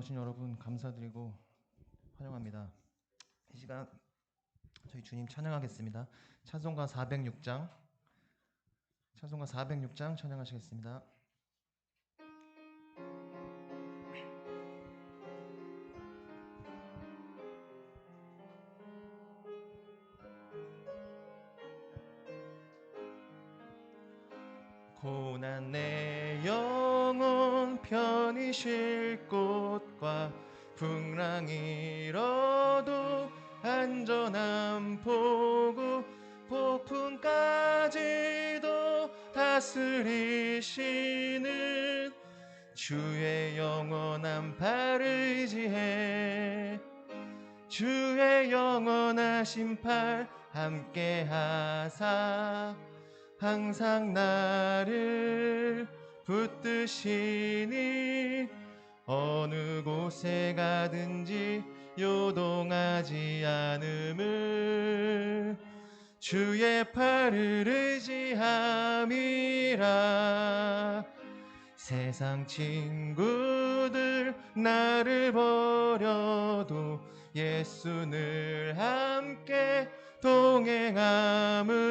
나오신 여러분 감사드리고 환영합니다. 이 시간 저희 주님 찬양하겠습니다. 찬송가 406장 찬양하시겠습니다. 고난 내 영혼 편히 쉴 곳과 풍랑 일어도 안전한 포구 폭풍까지도 다스리시는 주의 영원한 팔을 의지해 주의 영원하신 팔 함께 하사 항상 나를 붙드시니 어느 곳에 가든지 요동하지 않음을 주의 팔을 의지함이라. 세상 친구들 나를 버려도 예수 늘 함께 동행함으로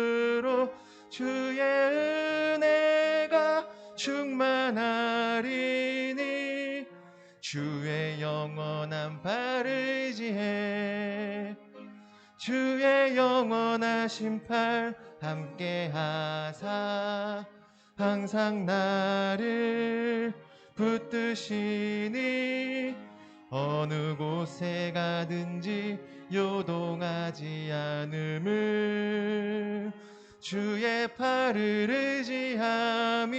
주의 은혜가 충만하리니 주의 영원한 팔을 의지해 주의 영원하신 팔 함께 하사 항상 나를 붙드시니 어느 곳에 가든지 요동하지 않음을 주의 팔을 의지함이라.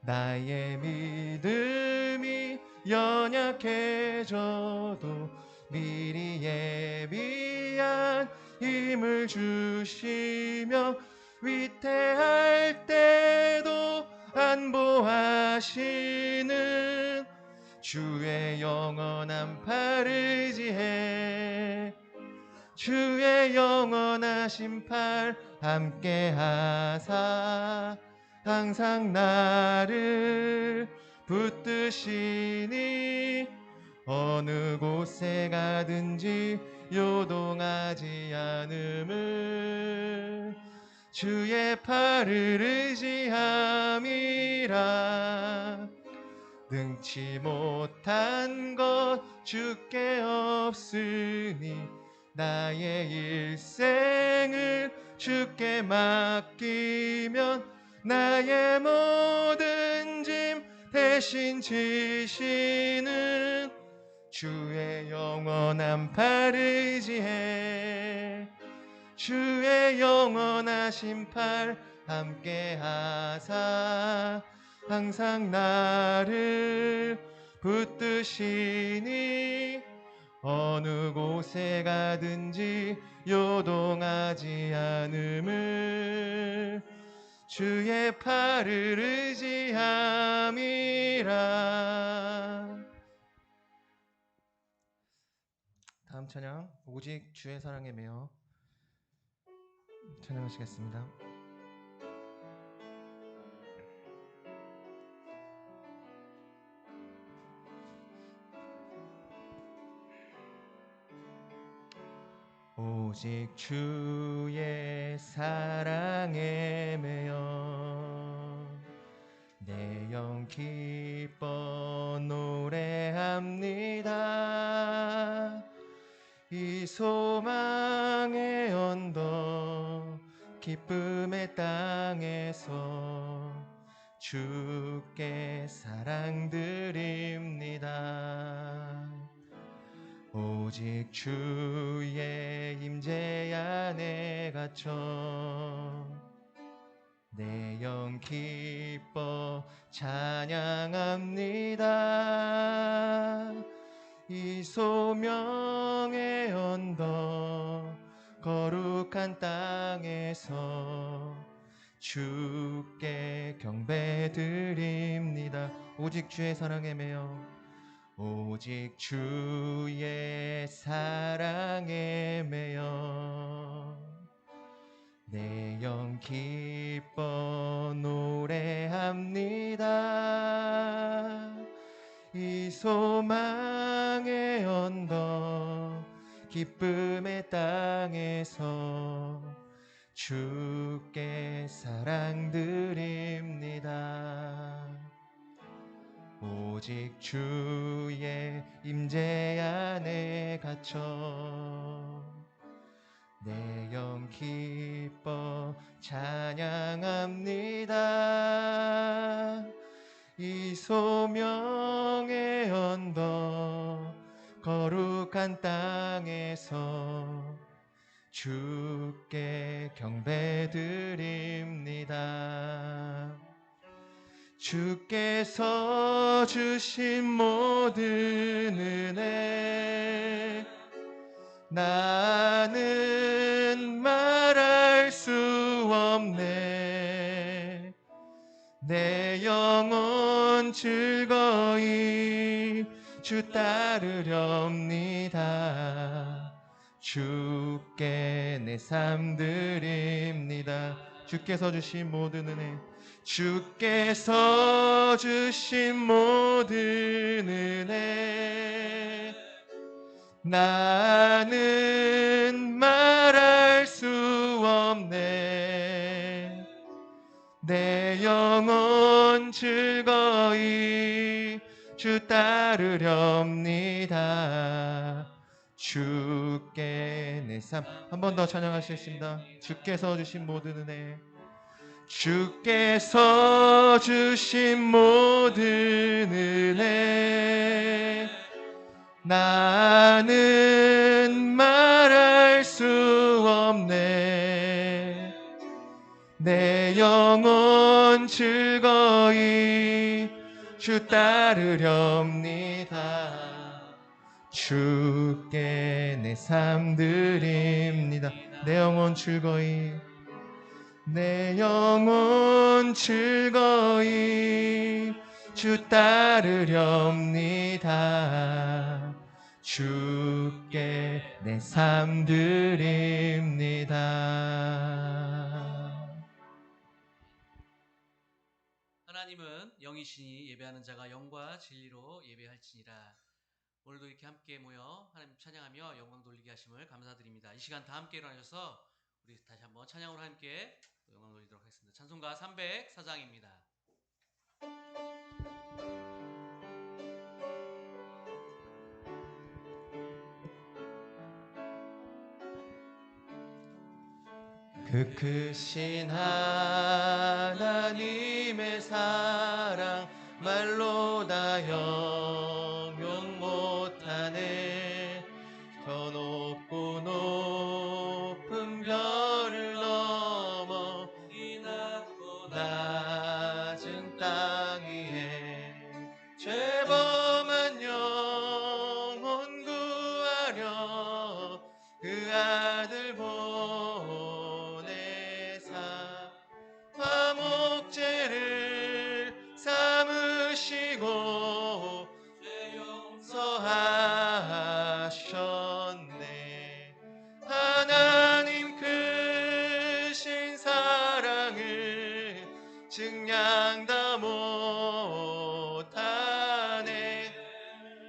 나의 믿음이 연약해져도 미리 예비한 힘을 주시며 위태할 때도 안보하시는 주의 영원한 팔을 의지해 주의 영원하신 팔 함께 하사 항상 나를 붙드시니 어느 곳에 가든지 요동하지 않음을 주의 팔을 의지함이라. 능치 못한 것 주께 없으니 나의 일생을 주께 맡기면 나의 모든 짐 대신 지시는 주의 영원한 팔을 의지해 주의 영원하신 팔 함께 하사 항상 나를 붙드시니 어느 곳에 가든지 요동하지 않음을 주의 팔을 의지함이라. 다음 찬양 오직 주의 사랑에 매여 찬양하시겠습니다. 오직 주의 사랑에 매여 내 영 기뻐 노래합니다. 이 소망의 언덕 기쁨의 땅에서 주께 사랑드립니다. 오직 주의 임재 안에 갇혀 내 영 기뻐 찬양합니다. 이 소명의 언덕 거룩한 땅에서 주께 경배드립니다. 오직 주의 사랑에 매여 오직 주의 사랑에 매여 내 영 기뻐 노래합니다. 이 소망의 언덕 기쁨의 땅에서 주께 사랑드립니다. 오직 주의 임재 안에 갇혀 내 영 기뻐 찬양합니다. 이 소명의 언덕 거룩한 땅에서 주께 경배드립니다. 주께서 주신 모든 은혜 나는 말할 수 없네. 내 영혼 즐거이 주 따르렵니다. 주께 내 삶 드립니다. 주께서 주신 모든 은혜, 주께서 주신 모든 은혜 나는 말할 수 없네. 내 영혼 즐거이 주 따르렵니다. 주께 내 삶. 한 번 더 찬양하시겠습니다. 주께서 주신 모든 은혜, 주께서 주신 모든 은혜 나는 말할 수 없네. 내 영혼 즐거이 주 따르렵니다. 주께 내 삶 드립니다. 내 영혼 즐거이, 내 영혼 즐거이 주 따르렵니다. 주께 내 삶 드립니다. 하나님은 영이시니 예배하는 자가 영과 진리로 예배할지니라. 오늘도 이렇게 함께 모여 하나님 찬양하며 영광 돌리게 하심을 감사드립니다. 이 시간 다 함께 일어나셔서 우리 다시 한번 찬양으로 함께 영광 돌리도록 하겠습니다. 찬송가 304장입니다. 그 크신 하나님의 사랑 말로 다 형용 못하네. 더 높고 높은 별을 넘어 이 낮고 낮은 땅 위에 죄범한 영혼 구하려 그 아들 보내사 화목제를 삼으시고 죄 용서하셨네. 하나님 크신 사랑을 증량 다 못하네.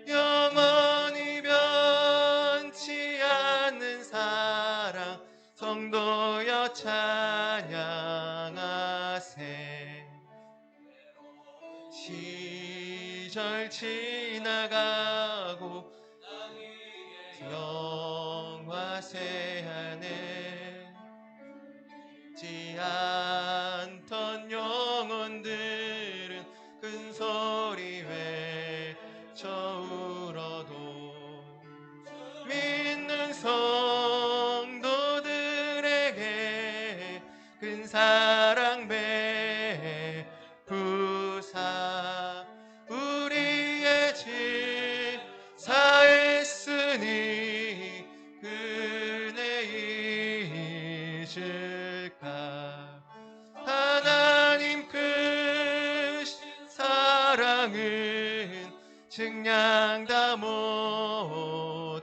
영원히 변치 않는 사랑 성도여 찬양하세. 시절 지나가고 영화 새하네. 지 않던 영혼들은 큰 소리 외쳐 울어도 믿는 성도들에게 큰 사랑 베푸사 우리의 질 사했으니 은혜 잊을까. 하나님 크신 사랑은 증량 다 못하네.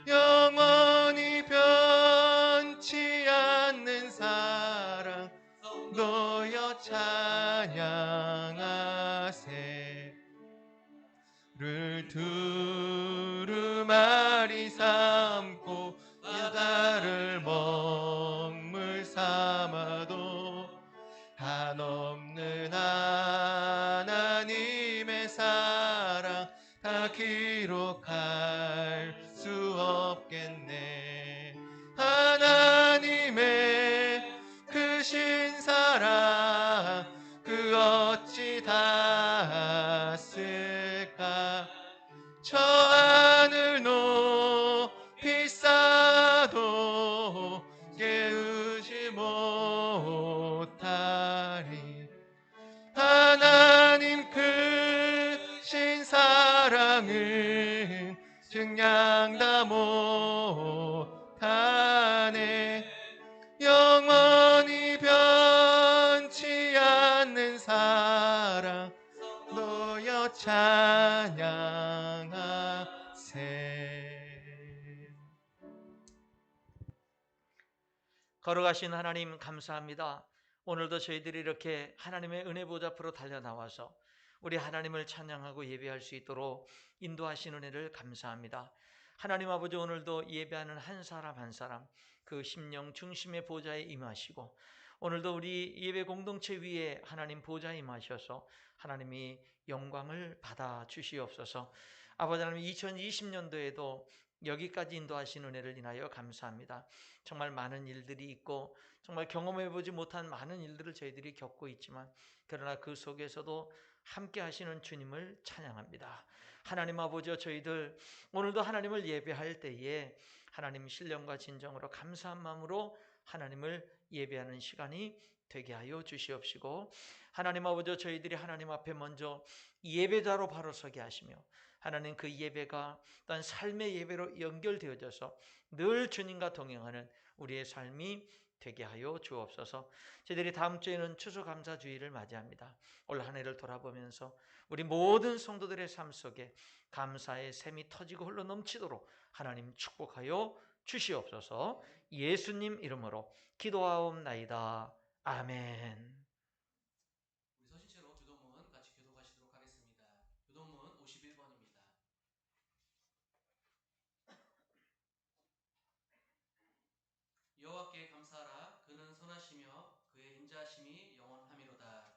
영원히 변치 않는 사랑 너여 찬양하세. 두루마리 삼고 바다를 먹물 삼아도 한없는 하나님의 사랑 다 기록할 수 없겠네. 하나님의 크신 사랑 그 어찌 닿았을까. 저 하늘 높이 쌓아도 깨우지 못하리. 하나님 크신 사랑은 증량 다 못하네. 영원히 변치 않는 사랑 너여 찬양하세. 걸어가신 하나님 감사합니다. 오늘도 저희들이 이렇게 하나님의 은혜 보좌 앞으로 달려나와서 우리 하나님을 찬양하고 예배할 수 있도록 인도하신 은혜를 감사합니다. 하나님 아버지, 오늘도 예배하는 한 사람 한 사람 그 심령 중심의 보좌에 임하시고, 오늘도 우리 예배 공동체 위에 하나님 보좌에 임하셔서 하나님이 영광을 받아 주시옵소서. 아버지 하나님, 2020년도에도 여기까지 인도하신 은혜를 인하여 감사합니다. 정말 많은 일들이 있고 정말 경험해보지 못한 많은 일들을 저희들이 겪고 있지만, 그러나 그 속에서도 함께 하시는 주님을 찬양합니다. 하나님 아버지여, 저희들 오늘도 하나님을 예배할 때에 하나님 신령과 진정으로 감사한 마음으로 하나님을 예배하는 시간이 되게 하여 주시옵시고, 하나님 아버지여, 저희들이 하나님 앞에 먼저 예배자로 바로 서게 하시며, 하나님 그 예배가 또한 삶의 예배로 연결되어져서 늘 주님과 동행하는 우리의 삶이 되게 하여 주옵소서. 저희들이 다음 주에는 추수감사주의를 맞이합니다. 올 한 해를 돌아보면서 우리 모든 성도들의 삶 속에 감사의 샘이 터지고 흘러 넘치도록 하나님 축복하여 주시옵소서. 예수님 이름으로 기도하옵나이다. 아멘. 우리 서신체로 교도문 같이 교독하시도록 하겠습니다. 교도문 51번입니다. 여호와께 감사하라. 그는 선하시며 그의 인자하심이 영원하미로다.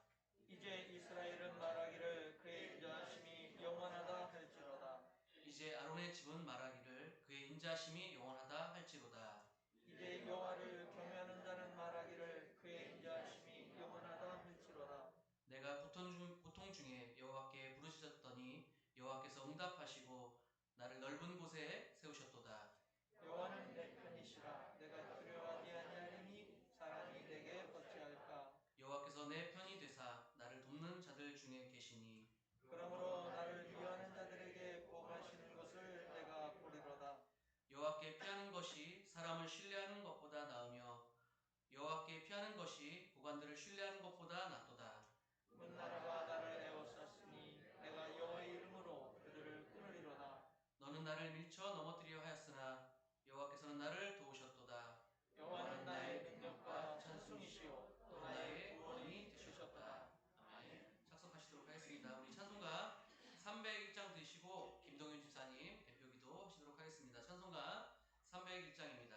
이제 이스라엘은 말하기를 그의 인자하심이 영원하다 할지로다. 이제 아론의 집은 말하기를 그의 인자하심이 영원하다 할지로다. 이제 여호와를 경외하는 자는 말하기를 그의 인자하심이 영원하다 할지로다. 내가 고통 중에 여호와께 부르짖었더니 여호와께서 응답하시고 나를 넓은 곳에 세우셨도다. 여호와는 내 편이시라. 내가 두려워하지 아니하리니 사람이 내게 어찌할까. 여호와께서 내 편이 되사 나를 돕는 자들 중에 계시니 그러므로 나를 위하는 자들에게 복하시는 것을 내가 보리로다. 여호와께 피하는 것이 사람을 신뢰하는 것보다 나으며 여호와께 피하는 것이 고관들을 신뢰하는 것보다 낫도다. 문나라가 나를 에워쌌으니 내가 여호와의 이름으로 그들을 끊으리로다. 너는 나를 밀쳐 넘어뜨리려 하였으나 여호와께서는 나를 도우셨도다. 여호와는 나의 능력과 찬송이시요 또 나의 구원이 되셨도다. 아멘. 착석하시도록 하겠습니다. 우리 찬송가 301장 드시고 김동윤 집사님 대표기도 하시도록 하겠습니다. 찬송가 301장입니다.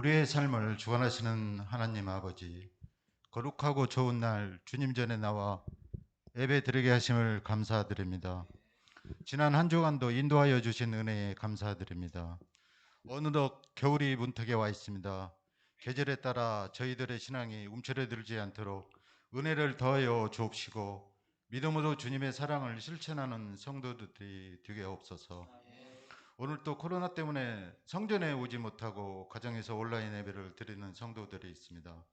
우리의 삶을 주관하시는 하나님 아버지, 거룩하고 좋은 날 주님 전에 나와 예배 드리게 하심을 감사드립니다. 지난 한 주간도 인도하여 주신 은혜에 감사드립니다. 어느덧 겨울이 문턱에 와 있습니다. 계절에 따라 저희들의 신앙이 움츠러들지 않도록 은혜를 더하여 주옵시고 믿음으로 주님의 사랑을 실천하는 성도들이 되게 없어서 오늘 또 코로나 때문에 성전에 오지 못하고 가정에서 온라인 예배를 드리는 성도들이 있습니다.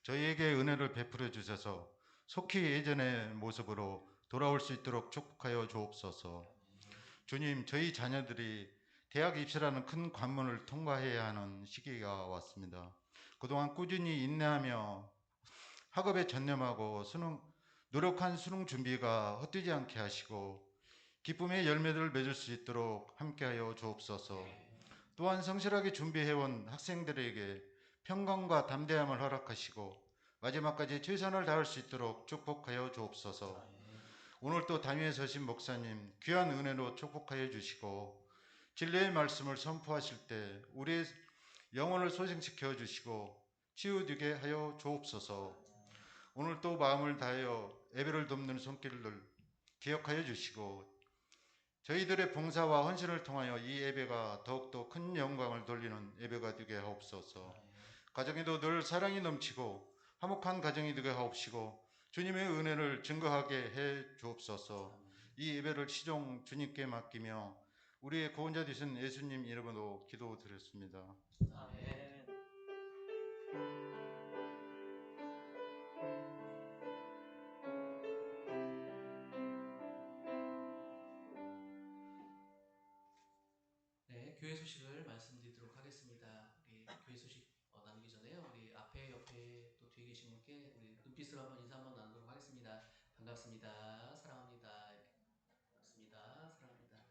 저희에게 은혜를 베풀어 주셔서 속히 예전의 모습으로 돌아올 수 있도록 축복하여 주옵소서. 주님, 저희 자녀들이 대학 입시라는 큰 관문을 통과해야 하는 시기가 왔습니다. 그동안 꾸준히 인내하며 학업에 전념하고 노력한 수능 준비가 헛되지 않게 하시고 기쁨의 열매들을 맺을 수 있도록 함께하여 주옵소서. 또한 성실하게 준비해온 학생들에게 평강과 담대함을 허락하시고 마지막까지 최선을 다할 수 있도록 축복하여 주옵소서. 오늘 또 당위에 서신 목사님 귀한 은혜로 축복하여 주시고 진리의 말씀을 선포하실 때 우리의 영혼을 소생시켜 주시고 치유되게 하여 주옵소서. 오늘 또 마음을 다하여 예배를 돕는 손길을 기억하여 주시고 저희들의 봉사와 헌신을 통하여 이 예배가 더욱더 큰 영광을 돌리는 예배가 되게 하옵소서. 가정에도 늘 사랑이 넘치고 화목한 가정이 되게 하옵시고 주님의 은혜를 증거하게 해 주옵소서. 이 예배를 시종 주님께 맡기며 우리의 구원자 되신 예수님 이름으로 기도드렸습니다. 아멘. 네, 교회 소식을 말씀드리도록 하겠습니다. 우리 교회 소식 나누기 전에요. 우리 앞에 옆에 또 뒤에 계신 분께 우리 눈빛으로 한번 인사 한번 나누도록 하겠습니다. 반갑습니다. 사랑합니다. 반갑습니다. 사랑합니다.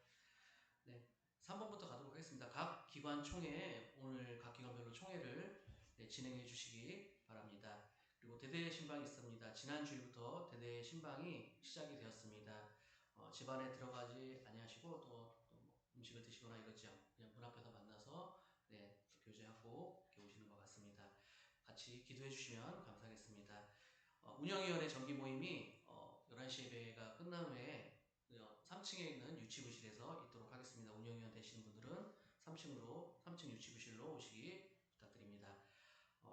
네, 3번부터 가도록 하겠습니다. 각 기관 총회, 오늘 각 기관별로 총회를 진행해 주시기 바랍니다. 그리고 대대 신방이 있습니다. 지난 주일부터 대대 신방이 시작이 되었습니다. 집안에 들어가지 아니하시고 또뭐 음식을 드시거나 이러지 않고 그냥 문 앞에서 만나서 교제하고 이렇게 오시는 것 같습니다. 같이 기도해 주시면 감사하겠습니다. 운영위원회 정기 모임이 11시 예배가 끝난 후에 3층에 있는 유치부실에서 있도록 하겠습니다. 운영위원 되시는 분들은 3층 유치부실로 오시기 부탁드립니다.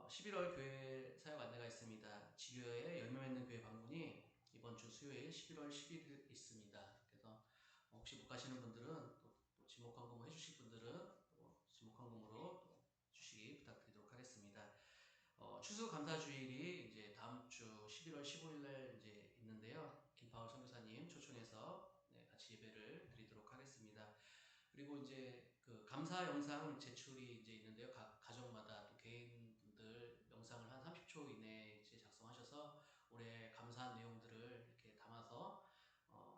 11월 교회 사역 안내가 있습니다. 지교회에 열매 맺는 교회 방문이 이번 주 수요일 11월 10일 있습니다. 그래서 혹시 못 가시는 분들은 또 지목 헌금 해주실 분들은 또 지목 헌금으로 또 주시기 부탁드리도록 하겠습니다. 추수감사주일이 이제 다음 주 11월 15일 날 이제 있는데요. 김파울 선교사님 초청해서 같이 예배를 드리도록 하겠습니다. 그리고 이제 그 감사 영상 제출이 이제 있는데요. 각 가정마다 또 개인분들 영상을 한 30초 이내에 이제 작성하셔서 올해 감사한 내용들을 이렇게 담아서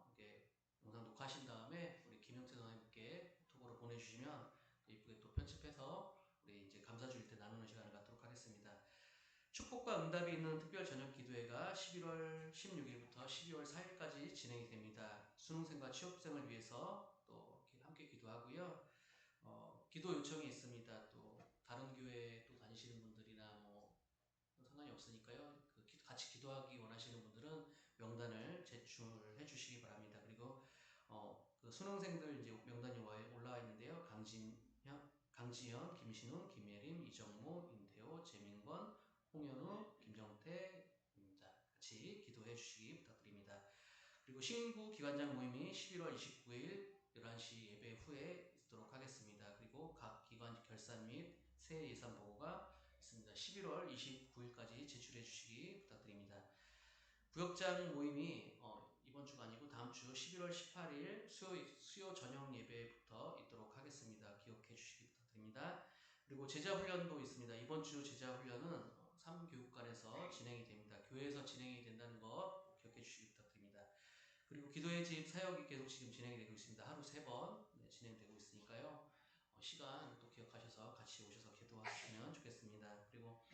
이렇게 영상 녹화하신 다음에 우리 김영태 선생님께 톡으로 보내주시면 이쁘게 또 편집해서 우리 이제 감사주일 때 나누는 시간을 갖도록 하겠습니다. 축복과 응답이 있는 특별 저녁 기도회가 11월 16일부터 12월 4일까지 진행이 됩니다. 수능생과 취업생을 위해서 또 함께 기도하고요. 기도 요청이 있습니다. 또 다른 교회 또 다니시는 분들이나 뭐 상관이 없으니까요. 같이 기도하기 원하시는 분들은 명단을 제출해 주시기 바랍니다. 그리고 그 수능생들 이제 명단이 올라와 있는데요. 강지현, 김신훈, 김예림, 이정모, 임태호, 재민권, 홍현우, 김정태입니다. 같이 기도해 주시기 부탁드립니다. 그리고 신구 기관장 모임이 11월 29일 11시 예배 후에 있도록 하겠습니다. 그리고 각 기관 결산 및 새해 예산 보고가 있습니다. 11월 29일까지 제출해 주시기 부탁드립니다. 구역장 모임이 이번 주가 아니고 다음 주 11월 18일 수요 저녁 예배부터 있도록 하겠습니다. 기억해 주시기 부탁드립니다. 그리고 제자훈련도 있습니다. 이번 주 제자훈련은 3교육관에서 진행이 됩니다. 교회에서 진행이 된다는 거 기억해 주시기 부탁드립니다. 그리고 기도의 집 사역이 계속 지금 진행이 되고 있습니다. 하루 3번 진행되고 있으니까요. 시간 또 기억하셔서 같이 오셔서 기도하시면 좋겠습니다. 그리고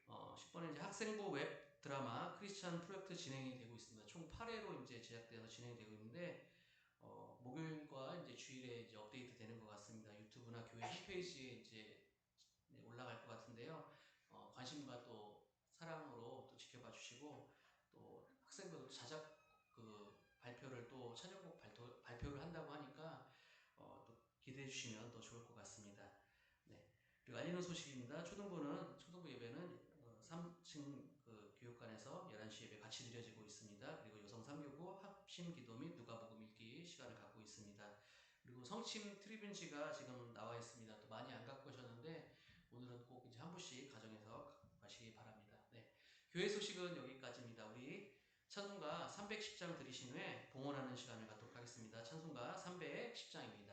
10번에 이제 학생부 웹 드라마 크리스찬 프로젝트 진행이 되고 있습니다. 총 8회로 이제 제작되어서 진행되고 있는데 목요일과 이제 주일에 이제 업데이트 되는 것 같습니다. 유튜브나 교회 홈페이지에 이제 올라 올라갈 것 같은데요. 관심과 또 사랑으로 또 지켜봐 주시고 또 학생들도 자작 발표를 또 찬양곡 발표를 한다고 하니까 또 기대해 주시면 더 좋을 것 같습니다. 네. 그리고 알리는 소식입니다. 초등부 예배는 3층 교육관에서 11시 예배 같이 드려지고 있습니다. 그리고 여성 3교구 합심 기도 및 누가복음 읽기 시간을 갖고 있습니다. 그리고 성침 트리뷴지가 지금 나와 있습니다. 또 많이 안 갖고 오셨는데 오늘은 꼭 이제 한 부씩 가정에서 갖고 가시기 바랍니다. 네. 교회 소식은 여기까지입니다. 우리 찬송가 310장 들으신 후에 봉헌하는 시간을 갖도록 하겠습니다. 찬송가 310장입니다.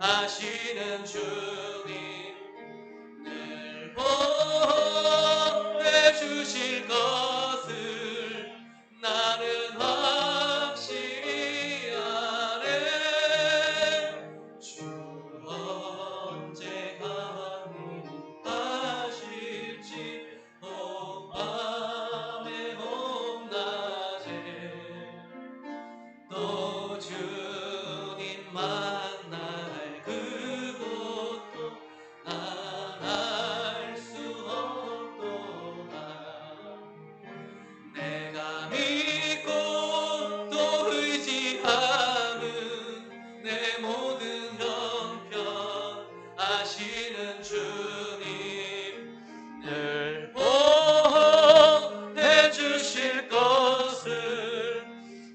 아시는 주님 늘 보내 주실 것을 나는 확실히 아네. 주 언제 강림하실지 밤에 봄낮에 또 주님 만날 그곳도 난 알 수 없도다. 내가 믿고 또 의지하는 내 모든 형편 아시는 주님 늘 보내 주실 것을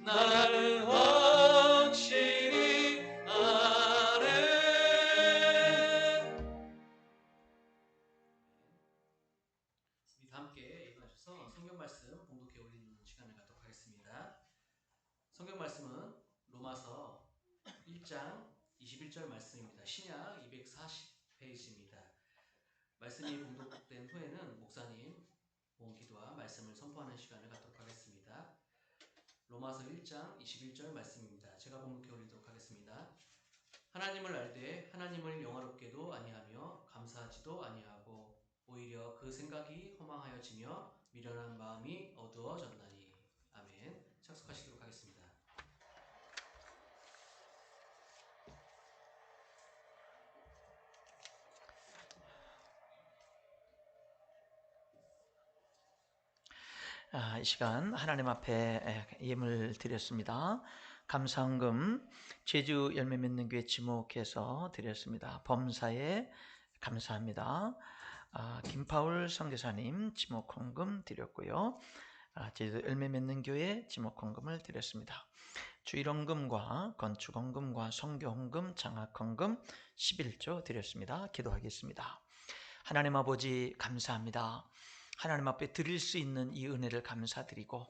나는 확실히 아네. 우리 다 함께 일어나셔서 성경 말씀 봉독해 올리는 시간을 갖도록 하겠습니다. 성경 말씀은 로마서 1장 21절 말씀입니다. 신약 240페이지입니다. 말씀이 봉독된 후에는 목사님 봉기도와 말씀을 선포하는 시간을 갖도록 하겠습니다. 로마서 1장 21절 말씀입니다. 제가 봉독해 올리도록 하겠습니다. 하나님을 알되 하나님을 영화롭게도 아니하며 감사하지도 아니하고 오히려 그 생각이 허망하여지며 미련한 마음이 어두워졌나니. 아멘. 착석하시도록 하겠습니다. 이 시간 하나님 앞에 예물 드렸습니다. 감사헌금 제주 열매 맺는 교회 지목해서 드렸습니다. 범사에 감사합니다. 김파울 선교사님 지목헌금 드렸고요. 제주도 열매 맺는 교회 지목헌금을 드렸습니다. 주일헌금과 건축헌금과 선교헌금, 장학헌금 11조 드렸습니다. 기도하겠습니다. 하나님 아버지 감사합니다. 하나님 앞에 드릴 수 있는 이 은혜를 감사드리고,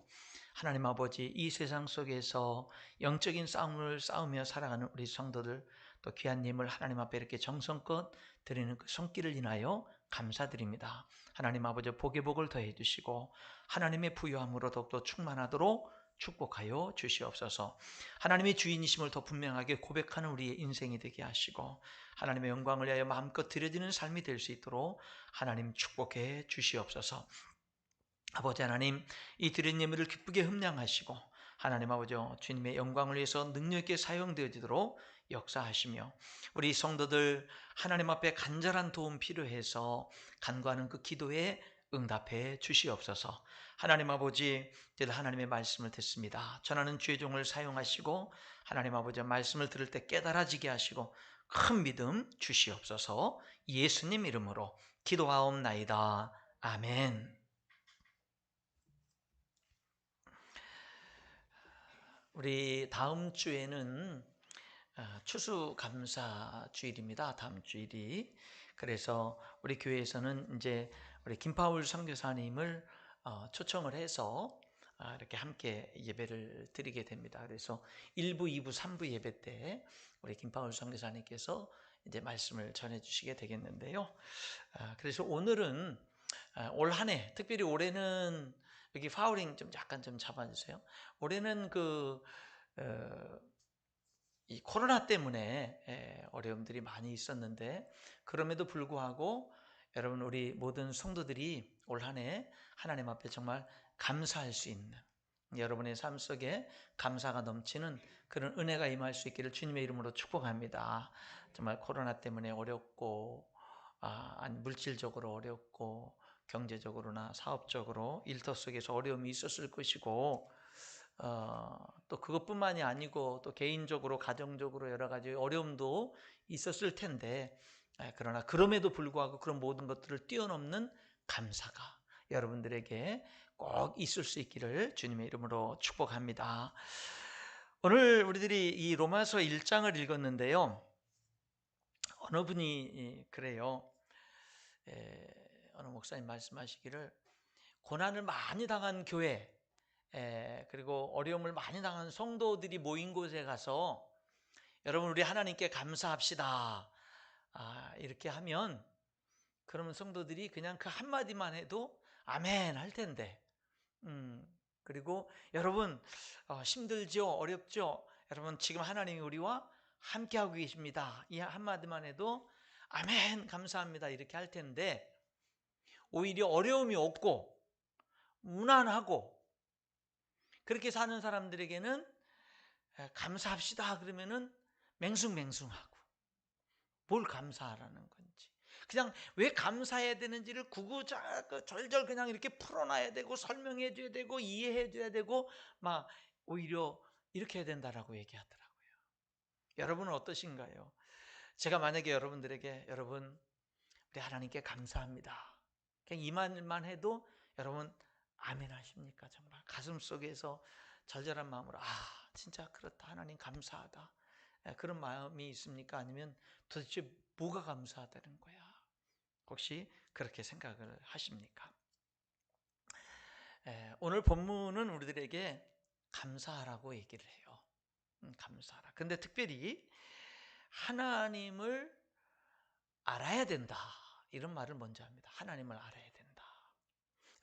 하나님 아버지 이 세상 속에서 영적인 싸움을 싸우며 살아가는 우리 성도들, 또 귀한 예물 하나님 앞에 이렇게 정성껏 드리는 그 손길을 인하여 감사드립니다. 하나님 아버지 복의 복을 더해 주시고 하나님의 부요함으로 더욱더 충만하도록 축복하여 주시옵소서. 하나님의 주인이심을 더 분명하게 고백하는 우리의 인생이 되게 하시고, 하나님의 영광을 위하여 마음껏 드려지는 삶이 될 수 있도록 하나님 축복해 주시옵소서. 아버지 하나님, 이 드린 예물을 기쁘게 흠량하시고 하나님 아버지 주님의 영광을 위해서 능력있게 사용되어지도록 역사하시며, 우리 성도들 하나님 앞에 간절한 도움 필요해서 간구하는 그 기도에 응답해 주시옵소서. 하나님 아버지, 저희들 하나님의 말씀을 듣습니다. 전하는 주의 종을 사용하시고 하나님 아버지 말씀을 들을 때 깨달아지게 하시고 큰 믿음 주시옵소서. 예수님 이름으로 기도하옵나이다. 아멘. 우리 다음 주에는 추수감사 주일입니다. 다음 주일이. 그래서 우리 교회에서는 이제 우리 김파울 선교사님을 초청을 해서 이렇게 함께 예배를 드리게 됩니다. 그래서 1부, 2부, 3부 예배 때 우리 김파울 선교사님께서 이제 말씀을 전해 주시게 되겠는데요. 그래서 오늘은 올 한 해, 특별히 올해는 여기 파울링 좀 약간 좀 잡아주세요. 올해는 이 코로나 때문에 어려움들이 많이 있었는데, 그럼에도 불구하고 여러분 우리 모든 성도들이 올 한 해 하나님 앞에 정말 감사할 수 있는, 여러분의 삶 속에 감사가 넘치는 그런 은혜가 임할 수 있기를 주님의 이름으로 축복합니다. 정말 코로나 때문에 어렵고 물질적으로 어렵고 경제적으로나 사업적으로 일터 속에서 어려움이 있었을 것이고, 또 그것뿐만이 아니고 또 개인적으로 가정적으로 여러 가지 어려움도 있었을 텐데, 그러나 그럼에도 불구하고 그런 모든 것들을 뛰어넘는 감사가 여러분들에게 꼭 있을 수 있기를 주님의 이름으로 축복합니다. 오늘 우리들이 이 로마서 1장을 읽었는데요, 어느 분이 그래요. 어느 목사님 말씀하시기를, 고난을 많이 당한 교회, 그리고 어려움을 많이 당한 성도들이 모인 곳에 가서 여러분 우리 하나님께 감사합시다, 이렇게 하면 그러면 성도들이 그냥 그 한마디만 해도 아멘 할 텐데, 그리고 여러분 힘들죠, 어렵죠, 여러분 지금 하나님이 우리와 함께하고 계십니다, 이 한마디만 해도 아멘 감사합니다 이렇게 할 텐데, 오히려 어려움이 없고 무난하고 그렇게 사는 사람들에게는 감사합시다 그러면은 맹숭맹숭하고, 뭘 감사하라는 건지, 그냥 왜 감사해야 되는지를 구구절절 그냥 이렇게 풀어놔야 되고 설명해 줘야 되고 이해해 줘야 되고 막 오히려 이렇게 해야 된다라고 얘기하더라고요. 여러분은 어떠신가요? 제가 만약에 여러분들에게 여러분 우리 하나님께 감사합니다, 그냥 이 말만 해도 여러분 아멘 하십니까? 정말 가슴 속에서 절절한 마음으로 진짜 그렇다, 하나님 감사하다, 그런 마음이 있습니까? 아니면 도대체 뭐가 감사하다는 거야? 혹시 그렇게 생각을 하십니까? 오늘 본문은 우리들에게 감사하라고 얘기를 해요. 감사하라. 근데 특별히 하나님을 알아야 된다, 이런 말을 먼저 합니다. 하나님을 알아야 된다.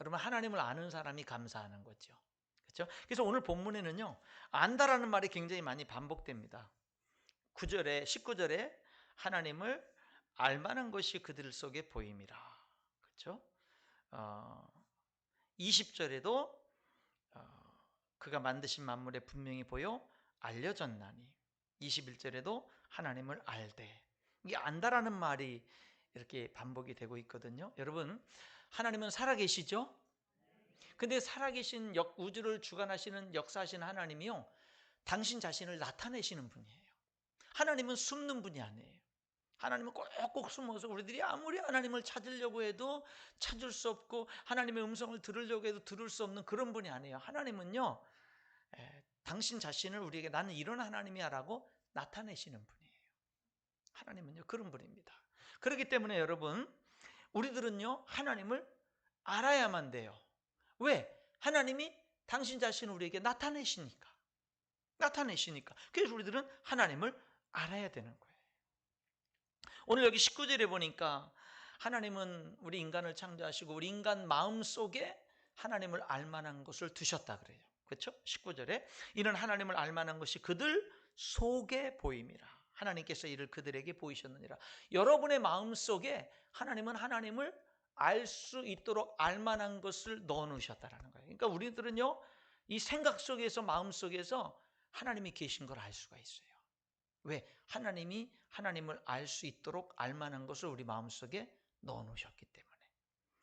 여러분 하나님을 아는 사람이 감사하는 거죠. 그렇죠? 그래서 오늘 본문에는요, 안다라는 말이 굉장히 많이 반복됩니다. 19절에 하나님을 알만한 것이 그들 속에 보임이라. 그렇죠? 20절에도 그가 만드신 만물에 분명히 보여 알려졌나니, 21절에도 하나님을 알되, 이게 안다라는 말이 이렇게 반복이 되고 있거든요. 여러분 하나님은 살아계시죠? 근데 살아계신 우주를 주관하시는 역사하시는 하나님이요, 당신 자신을 나타내시는 분이에요. 하나님은 숨는 분이 아니에요. 하나님은 꼭꼭 숨어서 우리들이 아무리 하나님을 찾으려고 해도 찾을 수 없고 하나님의 음성을 들으려고 해도 들을 수 없는 그런 분이 아니에요. 하나님은요, 당신 자신을 우리에게 나는 이런 하나님이야 라고 나타내시는 분이에요. 하나님은요, 그런 분입니다. 그렇기 때문에 여러분, 우리들은요, 하나님을 알아야만 돼요. 왜? 하나님이 당신 자신을 우리에게 나타내시니까. 그래서 우리들은 하나님을 알아야 되는 거예요. 오늘 여기 19절에 보니까 하나님은 우리 인간을 창조하시고 우리 인간 마음속에 하나님을 알만한 것을 두셨다 그래요. 그렇죠? 19절에 이는 하나님을 알만한 것이 그들 속에 보임이라. 하나님께서 이를 그들에게 보이셨느니라. 여러분의 마음속에 하나님은 하나님을 알 수 있도록 알만한 것을 넣어놓으셨다라는 거예요. 그러니까 우리들은요, 이 생각 속에서 마음 속에서 하나님이 계신 걸 알 수가 있어요. 왜? 하나님이 하나님을 알 수 있도록 알만한 것을 우리 마음속에 넣어놓으셨기 때문에.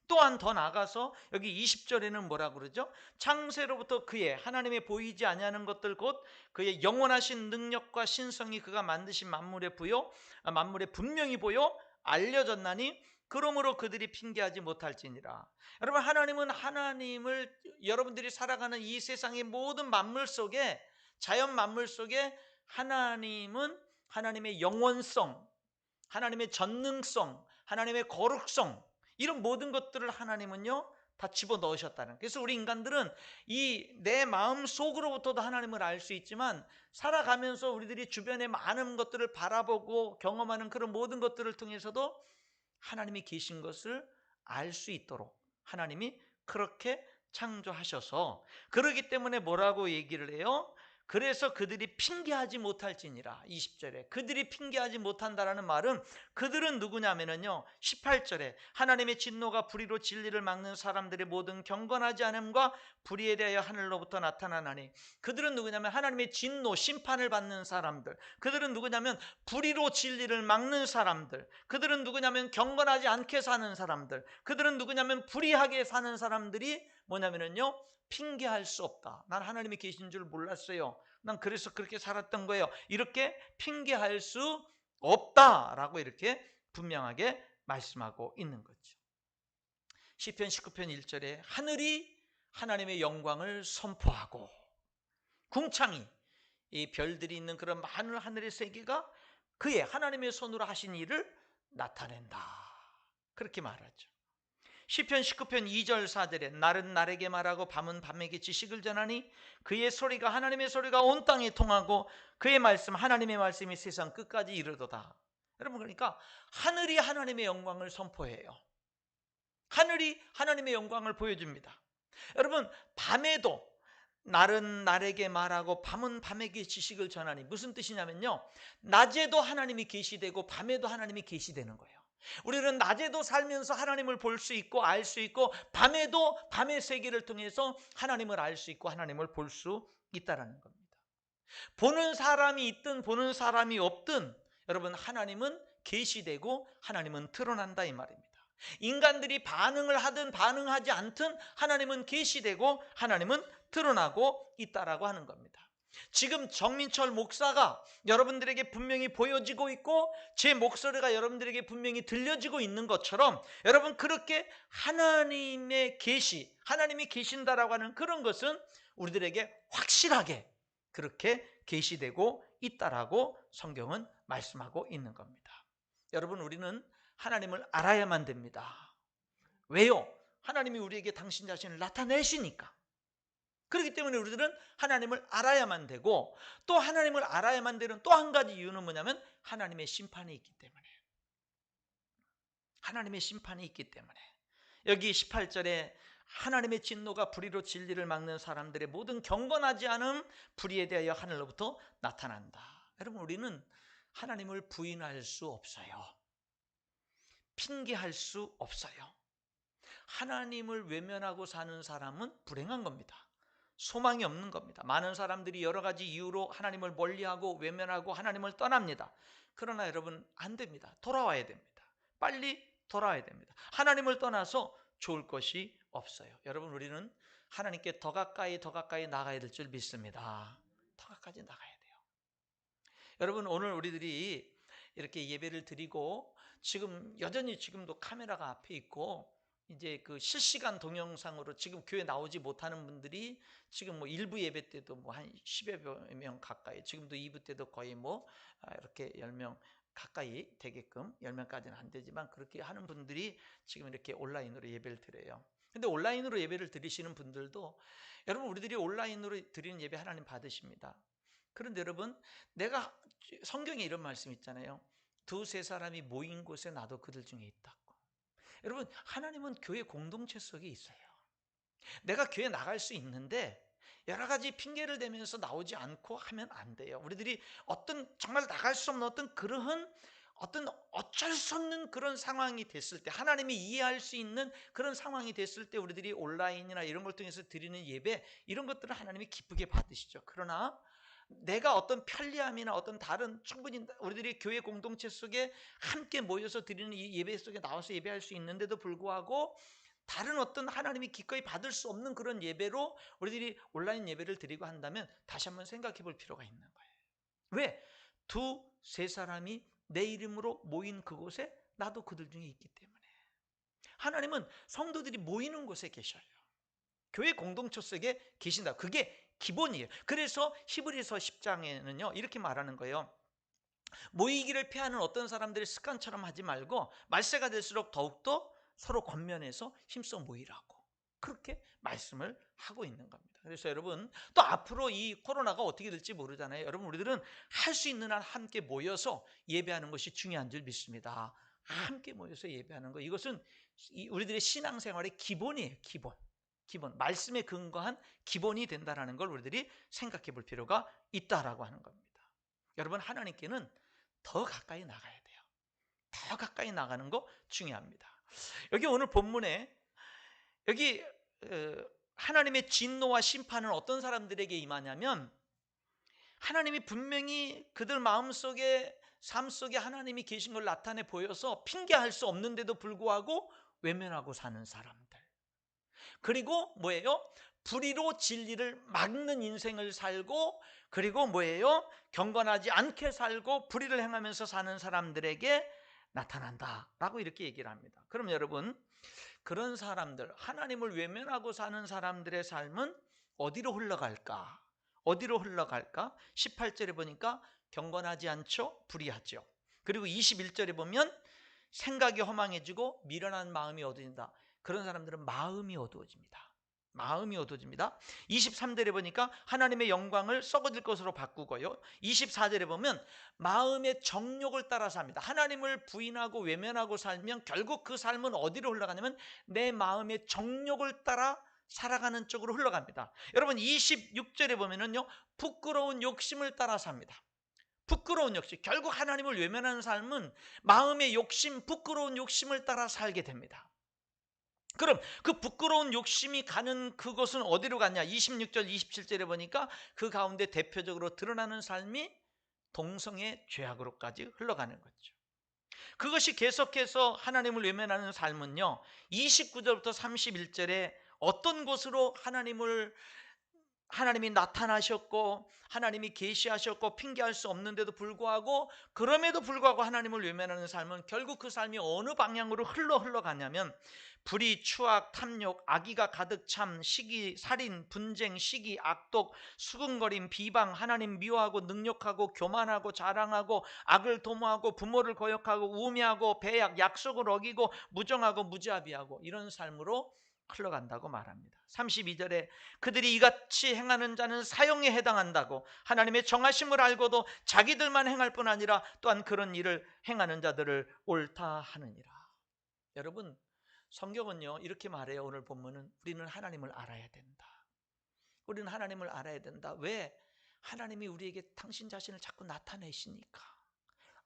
또한 더 나아가서 여기 20절에는 뭐라고 그러죠? 창세로부터 그의 하나님의 보이지 아니하는 것들 곧 그의 영원하신 능력과 신성이 그가 만드신 만물에 분명히 보여 알려졌나니 그러므로 그들이 핑계하지 못할지니라. 여러분, 하나님은 하나님을 여러분들이 살아가는 이 세상의 모든 만물 속에, 자연 만물 속에 하나님은 하나님의 영원성, 하나님의 전능성, 하나님의 거룩성, 이런 모든 것들을 하나님은요 다 집어넣으셨다는. 그래서 우리 인간들은 이 내 마음 속으로부터도 하나님을 알 수 있지만 살아가면서 우리들이 주변의 많은 것들을 바라보고 경험하는 그런 모든 것들을 통해서도 하나님이 계신 것을 알 수 있도록 하나님이 그렇게 창조하셔서, 그러기 때문에 뭐라고 얘기를 해요? 그래서 그들이 핑계하지 못할지니라. 20절에 그들이 핑계하지 못한다라는 말은 그들은 누구냐면요, 18절에 하나님의 진노가 불의로 진리를 막는 사람들의 모든 경건하지 않음과 불의에 대하여 하늘로부터 나타나나니, 그들은 누구냐면 하나님의 진노, 심판을 받는 사람들, 그들은 누구냐면 불의로 진리를 막는 사람들, 그들은 누구냐면 경건하지 않게 사는 사람들, 그들은 누구냐면 불의하게 사는 사람들이 뭐냐면요, 핑계할 수 없다. 난 하나님이 계신 줄 몰랐어요. 난 그래서 그렇게 살았던 거예요. 이렇게 핑계할 수 없다라고 이렇게 분명하게 말씀하고 있는 거죠. 시편 19편 1절에 하늘이 하나님의 영광을 선포하고, 궁창이, 이 별들이 있는 그런 많은 하늘의 세계가 그의 하나님의 손으로 하신 일을 나타낸다, 그렇게 말하죠. 시편 19편 2절 4절에 날은 날에게 말하고 밤은 밤에게 지식을 전하니 그의 소리가 하나님의 소리가 온 땅에 통하고 그의 말씀 하나님의 말씀이 세상 끝까지 이르도다. 여러분, 그러니까 하늘이 하나님의 영광을 선포해요. 하늘이 하나님의 영광을 보여줍니다. 여러분, 밤에도 날은 날에게 말하고 밤은 밤에게 지식을 전하니, 무슨 뜻이냐면요, 낮에도 하나님이 계시되고 밤에도 하나님이 계시되는 거예요. 우리는 낮에도 살면서 하나님을 볼 수 있고 알 수 있고, 밤에도 밤의 세계를 통해서 하나님을 알 수 있고 하나님을 볼 수 있다는 겁니다. 보는 사람이 있든 보는 사람이 없든 여러분, 하나님은 계시되고 하나님은 드러난다 이 말입니다. 인간들이 반응을 하든 반응하지 않든 하나님은 계시되고 하나님은 드러나고 있다라고 하는 겁니다. 지금 정민철 목사가 여러분들에게 분명히 보여지고 있고 제 목소리가 여러분들에게 분명히 들려지고 있는 것처럼, 여러분, 그렇게 하나님의 계시, 하나님이 계신다라고 하는 그런 것은 우리들에게 확실하게 그렇게 계시되고 있다라고 성경은 말씀하고 있는 겁니다. 여러분, 우리는 하나님을 알아야만 됩니다. 왜요? 하나님이 우리에게 당신 자신을 나타내시니까. 그렇기 때문에 우리들은 하나님을 알아야만 되고, 또 하나님을 알아야만 되는 또 한 가지 이유는 뭐냐면 하나님의 심판이 있기 때문에. 하나님의 심판이 있기 때문에. 여기 18절에 하나님의 진노가 불의로 진리를 막는 사람들의 모든 경건하지 않음 불의에 대하여 하늘로부터 나타난다. 여러분, 우리는 하나님을 부인할 수 없어요. 핑계할 수 없어요. 하나님을 외면하고 사는 사람은 불행한 겁니다. 소망이 없는 겁니다. 많은 사람들이 여러 가지 이유로 하나님을 멀리하고 외면하고 하나님을 떠납니다. 그러나 여러분, 안 됩니다. 돌아와야 됩니다. 빨리 돌아와야 됩니다. 하나님을 떠나서 좋을 것이 없어요. 여러분, 우리는 하나님께 더 가까이 나가야 될 줄 믿습니다. 더 가까이 나가야 돼요. 여러분, 오늘 우리들이 이렇게 예배를 드리고 지금 여전히 지금도 카메라가 앞에 있고 이제 그 실시간 동영상으로 지금 교회 나오지 못하는 분들이 지금 뭐 1부 예배 때도 뭐 한 10여 명 가까이, 지금도 2부 때도 거의 뭐 이렇게 10명 가까이 되게끔, 10명까지는 안 되지만 그렇게 하는 분들이 지금 이렇게 온라인으로 예배를 드려요. 근데 온라인으로 예배를 드리시는 분들도 여러분, 우리들이 온라인으로 드리는 예배 하나님 받으십니다. 그런데 여러분, 내가 성경에 이런 말씀 있잖아요. 두세 사람이 모인 곳에 나도 그들 중에 있다고. 여러분, 하나님은 교회 공동체 속에 있어요. 내가 교회 나갈 수 있는데 여러 가지 핑계를 대면서 나오지 않고 하면 안 돼요. 우리들이 어떤 정말 나갈 수 없는 어떤 그러한 어떤 어쩔 수 없는 그런 상황이 됐을 때, 하나님이 이해할 수 있는 그런 상황이 됐을 때 우리들이 온라인이나 이런 걸 통해서 드리는 예배, 이런 것들을 하나님이 기쁘게 받으시죠. 그러나 내가 어떤 편리함이나 어떤 다른, 충분히 우리들이 교회 공동체 속에 함께 모여서 드리는 이 예배 속에 나와서 예배할 수 있는데도 불구하고 다른 어떤 하나님이 기꺼이 받을 수 없는 그런 예배로 우리들이 온라인 예배를 드리고 한다면 다시 한번 생각해 볼 필요가 있는 거예요. 왜? 두세 사람이 내 이름으로 모인 그곳에 나도 그들 중에 있기 때문에. 하나님은 성도들이 모이는 곳에 계셔요. 교회 공동체 속에 계신다. 그게 기본이에요. 그래서 히브리서 10장에는요 이렇게 말하는 거예요. 모이기를 피하는 어떤 사람들의 습관처럼 하지 말고 말세가 될수록 더욱더 서로 권면해서 힘써 모이라고, 그렇게 말씀을 하고 있는 겁니다. 그래서 여러분, 또 앞으로 이 코로나가 어떻게 될지 모르잖아요. 여러분, 우리들은 할 수 있는 한 함께 모여서 예배하는 것이 중요한 줄 믿습니다. 함께 모여서 예배하는 것, 이것은 우리들의 신앙생활의 기본이에요. 기본, 말씀에 근거한 기본이 된다는 걸 우리들이 생각해 볼 필요가 있다라고 하는 겁니다. 여러분, 하나님께는 더 가까이 나가야 돼요. 더 가까이 나가는 거 중요합니다. 여기 오늘 본문에 여기 하나님의 진노와 심판은 어떤 사람들에게 임하냐면, 하나님이 분명히 그들 마음속에, 삶 속에 하나님이 계신 걸 나타내 보여서 핑계할 수 없는데도 불구하고 외면하고 사는 사람들, 그리고 뭐예요? 불의로 진리를 막는 인생을 살고, 그리고 뭐예요? 경건하지 않게 살고 불의를 행하면서 사는 사람들에게 나타난다라고 이렇게 얘기를 합니다. 그럼 여러분, 그런 사람들, 하나님을 외면하고 사는 사람들의 삶은 어디로 흘러갈까? 어디로 흘러갈까? 18절에 보니까 경건하지 않죠? 불의하죠. 그리고 21절에 보면 생각이 허망해지고 미련한 마음이 어두워진다. 그런 사람들은 마음이 어두워집니다. 마음이 어두워집니다. 23절에 보니까 하나님의 영광을 썩어질 것으로 바꾸고요. 24절에 보면 마음의 정욕을 따라서 합니다. 하나님을 부인하고 외면하고 살면 결국 그 삶은 어디로 흘러가냐면 내 마음의 정욕을 따라 살아가는 쪽으로 흘러갑니다. 여러분, 26절에 보면은요, 부끄러운 욕심을 따라 삽니다. 부끄러운 욕심, 결국 하나님을 외면하는 삶은 마음의 욕심, 부끄러운 욕심을 따라 살게 됩니다. 그럼 그 부끄러운 욕심이 가는 그곳은 어디로 갔냐? 26절 27절에 보니까 그 가운데 대표적으로 드러나는 삶이 동성애 죄악으로까지 흘러가는 거죠. 그것이 계속해서 하나님을 외면하는 삶은요, 29절부터 31절에 어떤 곳으로 하나님이 나타나셨고 하나님이 계시하셨고 핑계할 수 없는데도 불구하고, 그럼에도 불구하고 하나님을 외면하는 삶은 결국 그 삶이 어느 방향으로 흘러가냐면 불의, 추악, 탐욕, 악의가 가득 참 시기, 살인, 분쟁, 시기, 악독, 수근거림, 비방, 하나님 미워하고 능욕하고 교만하고 자랑하고 악을 도모하고 부모를 거역하고 우매하고 배약, 약속을 어기고 무정하고 무자비하고, 이런 삶으로 흘러간다고 말합니다. 32절에 그들이 이같이 행하는 자는 사형에 해당한다고, 하나님의 정하심을 알고도 자기들만 행할 뿐 아니라 또한 그런 일을 행하는 자들을 옳다 하느니라. 여러분, 성경은요 이렇게 말해요. 오늘 본문은 우리는 하나님을 알아야 된다. 우리는 하나님을 알아야 된다. 왜? 하나님이 우리에게 당신 자신을 자꾸 나타내시니까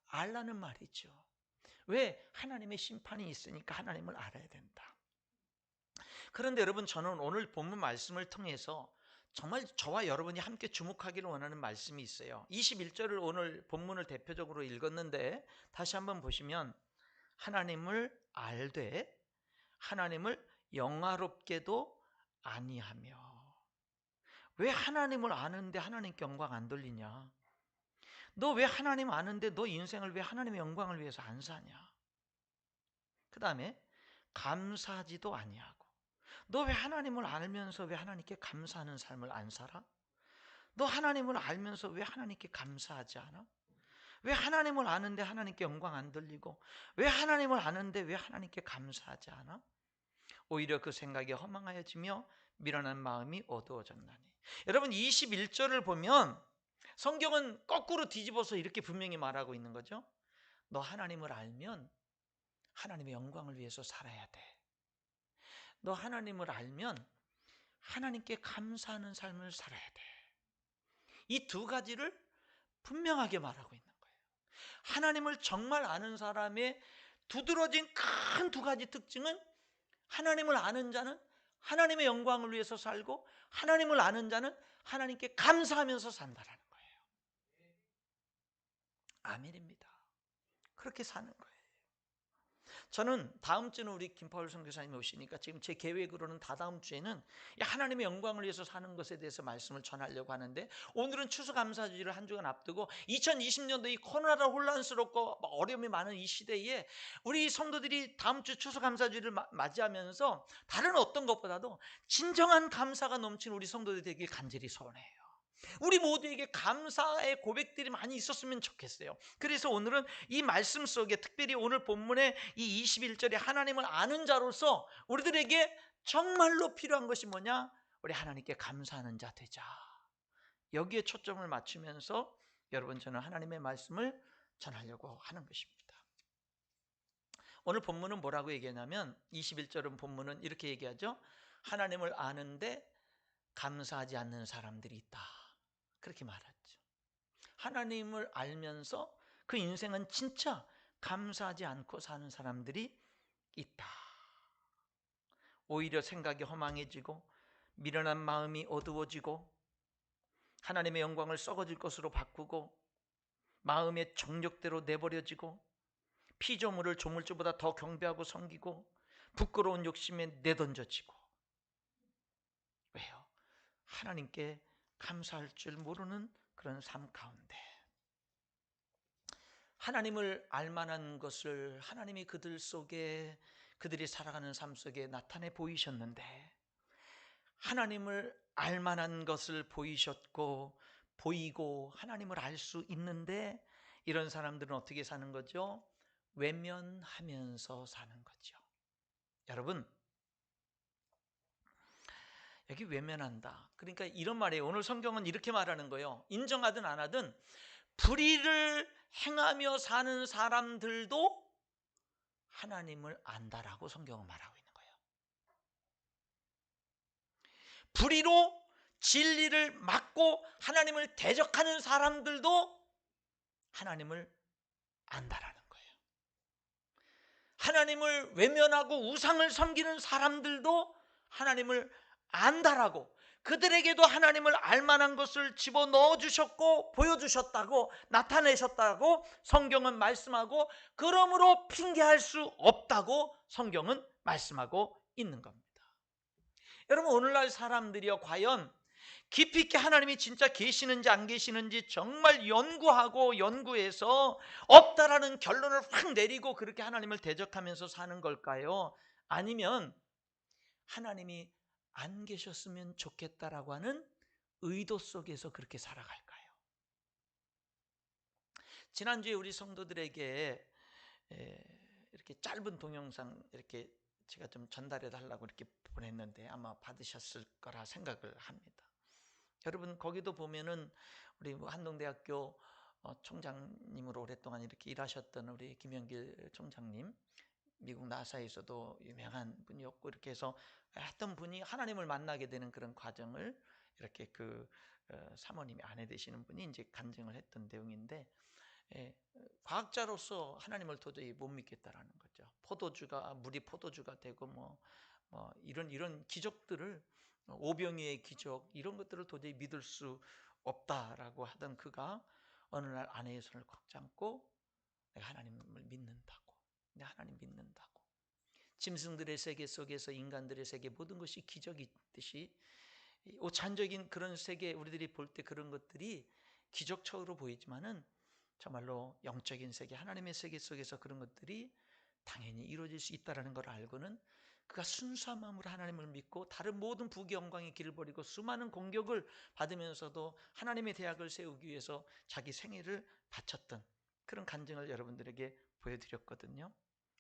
알라는 말이죠. 왜? 하나님의 심판이 있으니까 하나님을 알아야 된다. 그런데 여러분, 저는 오늘 본문 말씀을 통해서 정말 저와 여러분이 함께 주목하기를 원하는 말씀이 있어요. 21절을 오늘 본문을 대표적으로 읽었는데 다시 한번 보시면, 하나님을 알되 하나님을 영화롭게도 아니하며. 왜 하나님을 아는데 하나님께 영광 안 돌리냐? 너 왜 하나님 아는데 너 인생을 왜 하나님의 영광을 위해서 안 사냐? 그 다음에 감사하지도 아니하고, 너 왜 하나님을 알면서 왜 하나님께 감사하는 삶을 안 살아? 너 하나님을 알면서 왜 하나님께 감사하지 않아? 왜 하나님을 아는데 하나님께 영광 안 돌리고, 왜 하나님을 아는데 왜 하나님께 감사하지 않아? 오히려 그 생각이 허망하여지며 미련한 마음이 어두워졌나니. 여러분 21절을 보면 성경은 거꾸로 뒤집어서 이렇게 분명히 말하고 있는 거죠. 너 하나님을 알면 하나님의 영광을 위해서 살아야 돼. 너 하나님을 알면 하나님께 감사하는 삶을 살아야 돼. 이 두 가지를 분명하게 말하고 있는 거예요. 하나님을 정말 아는 사람의 두드러진 큰 두 가지 특징은, 하나님을 아는 자는 하나님의 영광을 위해서 살고, 하나님을 아는 자는 하나님께 감사하면서 산다라는 거예요. 아멘입니다. 그렇게 사는 거예요. 저는 다음 주는 우리 김파울 선교사님이 오시니까 지금 제 계획으로는 다다음 주에는 하나님의 영광을 위해서 사는 것에 대해서 말씀을 전하려고 하는데, 오늘은 추수감사주일을 한 주간 앞두고 2020년도 이 코로나로 혼란스럽고 어려움이 많은 이 시대에 우리 성도들이 다음 주 추수감사주일을 맞이하면서 다른 어떤 것보다도 진정한 감사가 넘치는 우리 성도들이 되길 간절히 소원해요. 우리 모두에게 감사의 고백들이 많이 있었으면 좋겠어요. 그래서 오늘은 이 말씀 속에, 특별히 오늘 본문의 이 21절에 하나님을 아는 자로서 우리들에게 정말로 필요한 것이 뭐냐? 우리 하나님께 감사하는 자 되자. 여기에 초점을 맞추면서 여러분, 저는 하나님의 말씀을 전하려고 하는 것입니다. 오늘 본문은 뭐라고 얘기하냐면, 21절은 본문은 이렇게 얘기하죠. 하나님을 아는데 감사하지 않는 사람들이 있다, 그렇게 말하죠. 하나님을 알면서 그 인생은 진짜 감사하지 않고 사는 사람들이 있다. 오히려 생각이 허망해지고 미련한 마음이 어두워지고 하나님의 영광을 썩어질 것으로 바꾸고 마음의 정욕대로 내버려지고 피조물을 조물주보다 더 경배하고 섬기고 부끄러운 욕심에 내던져지고. 왜요? 하나님께 감사할 줄 모르는 그런 삶 가운데. 하나님을 알만한 것을 하나님이 그들 속에, 그들이 살아가는 삶 속에 나타내 보이셨는데, 하나님을 알만한 것을 보이셨고 보이고 하나님을 알 수 있는데, 이런 사람들은 어떻게 사는 거죠? 외면하면서 사는 거죠. 여러분, 여기 외면한다, 그러니까 이런 말이에요. 오늘 성경은 이렇게 말하는 거예요. 인정하든 안 하든 불의를 행하며 사는 사람들도 하나님을 안다라고 성경은 말하고 있는 거예요. 불의로 진리를 막고 하나님을 대적하는 사람들도 하나님을 안다라는 거예요. 하나님을 외면하고 우상을 섬기는 사람들도 하나님을 안다라고, 그들에게도 하나님을 알만한 것을 집어넣어 주셨고 보여주셨다고, 나타내셨다고 성경은 말씀하고, 그러므로 핑계할 수 없다고 성경은 말씀하고 있는 겁니다. 여러분, 오늘날 사람들이요, 과연 깊이 있게 하나님이 진짜 계시는지 안 계시는지 정말 연구하고 연구해서 없다라는 결론을 확 내리고 그렇게 하나님을 대적하면서 사는 걸까요? 아니면 하나님이 안 계셨으면 좋겠다라고 하는 의도 속에서 그렇게 살아갈까요? 지난주에 우리 성도들에게 이렇게 짧은 동영상 이렇게 제가 좀 전달해 달라고 이렇게 보냈는데 아마 받으셨을 거라 생각을 합니다. 여러분, 거기도 보면은 우리 한동대학교 총장님으로 오랫동안 이렇게 일하셨던 우리 김영길 총장님, 미국 나사에서도 유명한 분이었고, 이렇게 해서 했던 분이 하나님을 만나게 되는 그런 과정을 이렇게 그 사모님이 아내 되시는 분이 이제 간증을 했던 내용인데, 과학자로서 하나님을 도저히 못 믿겠다라는 거죠. 물이 포도주가 되고 뭐 이런 기적들을, 오병이의 기적, 이런 것들을 도저히 믿을 수 없다라고 하던 그가 어느 날 아내의 손을 꽉 잡고, 내가 하나님을 믿는다고, 내가 하나님 믿는다고. 짐승들의 세계 속에서 인간들의 세계 모든 것이 기적이 있듯이 오찬적인 그런 세계, 우리들이 볼 때 그런 것들이 기적적으로 보이지만은 정말로 영적인 세계, 하나님의 세계 속에서 그런 것들이 당연히 이루어질 수 있다는 걸 알고는 그가 순수한 마음으로 하나님을 믿고 다른 모든 부귀영광의 길을 버리고 수많은 공격을 받으면서도 하나님의 대학을 세우기 위해서 자기 생애를 바쳤던 그런 간증을 여러분들에게 보여드렸거든요.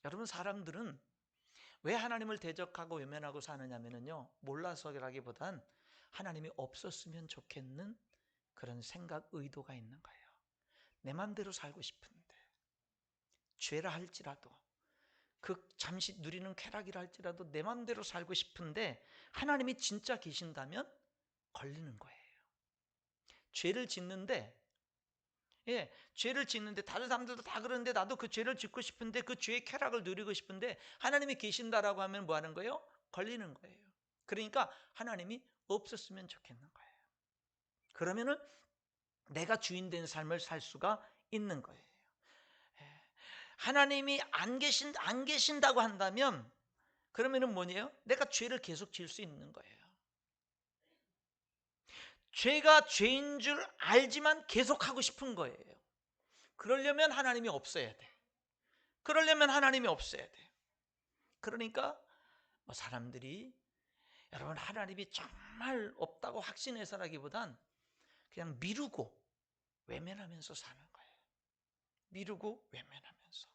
여러분, 사람들은 왜 하나님을 대적하고 외면하고 사느냐면요, 몰라서라기보단 하나님이 없었으면 좋겠는 그런 생각, 의도가 있는 거예요. 내 마음대로 살고 싶은데, 죄라 할지라도, 그 잠시 누리는 쾌락이라 할지라도 내 마음대로 살고 싶은데 하나님이 진짜 계신다면 걸리는 거예요. 죄를 짓는데, 죄를 짓는데 다른 사람들도 다 그러는데 나도 그 죄를 짓고 싶은데 그 죄의 쾌락을 누리고 싶은데 하나님이 계신다라고 하면 뭐 하는 거예요? 걸리는 거예요. 그러니까 하나님이 없었으면 좋겠는 거예요. 그러면은 내가 주인 된 삶을 살 수가 있는 거예요. 하나님이 안 계신다고 한다면 그러면은 뭐예요? 내가 죄를 계속 지을 수 있는 거예요. 죄가 죄인 줄 알지만 계속 하고 싶은 거예요. 그러려면 하나님이 없어야 돼. 그러려면 하나님이 없어야 돼. 그러니까 뭐 사람들이, 여러분, 하나님이 정말 없다고 확신해서라기보단 그냥 미루고 외면하면서 사는 거예요. 미루고 외면하면서.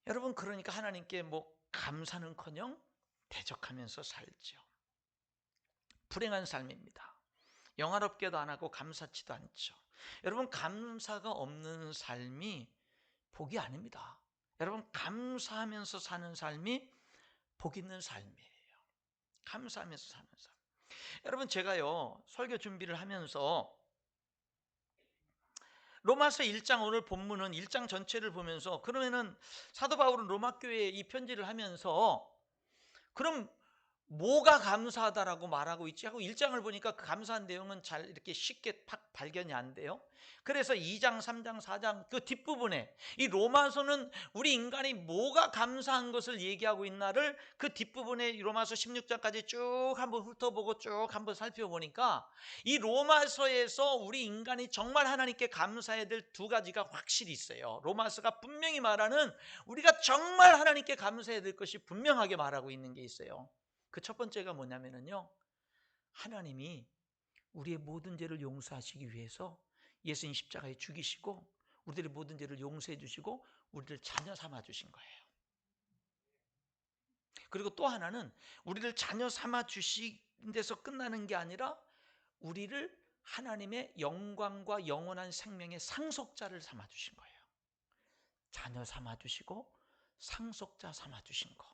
여러분, 그러니까 하나님께 뭐 감사는커녕 대적하면서 살죠. 불행한 삶입니다. 영화롭게도 안 하고 감사치도 않죠. 여러분, 감사가 없는 삶이 복이 아닙니다. 여러분, 감사하면서 사는 삶이 복 있는 삶이에요. 감사하면서 사는 삶. 여러분, 제가요 설교 준비를 하면서 로마서 1장, 오늘 본문은 1장 전체를 보면서 그러면은 사도 바울은 로마 교회에 이 편지를 하면서 그럼 뭐가 감사하다라고 말하고 있지 하고 1장을 보니까 그 감사한 내용은 잘 이렇게 쉽게 팍 발견이 안 돼요. 그래서 2장, 3장, 4장 그 뒷부분에 이 로마서는 우리 인간이 뭐가 감사한 것을 얘기하고 있나를 그 뒷부분에 로마서 16장까지 쭉 한번 훑어보고 쭉 한번 살펴보니까 이 로마서에서 우리 인간이 정말 하나님께 감사해야 될 두 가지가 확실히 있어요. 로마서가 분명히 말하는 우리가 정말 하나님께 감사해야 될 것이 분명하게 말하고 있는 게 있어요. 그 첫 번째가 뭐냐면요, 하나님이 우리의 모든 죄를 용서하시기 위해서 예수님 십자가에 죽이시고 우리들의 모든 죄를 용서해 주시고 우리를 자녀 삼아 주신 거예요. 그리고 또 하나는 우리를 자녀 삼아 주신 데서 끝나는 게 아니라 우리를 하나님의 영광과 영원한 생명의 상속자를 삼아 주신 거예요. 자녀 삼아 주시고 상속자 삼아 주신 거.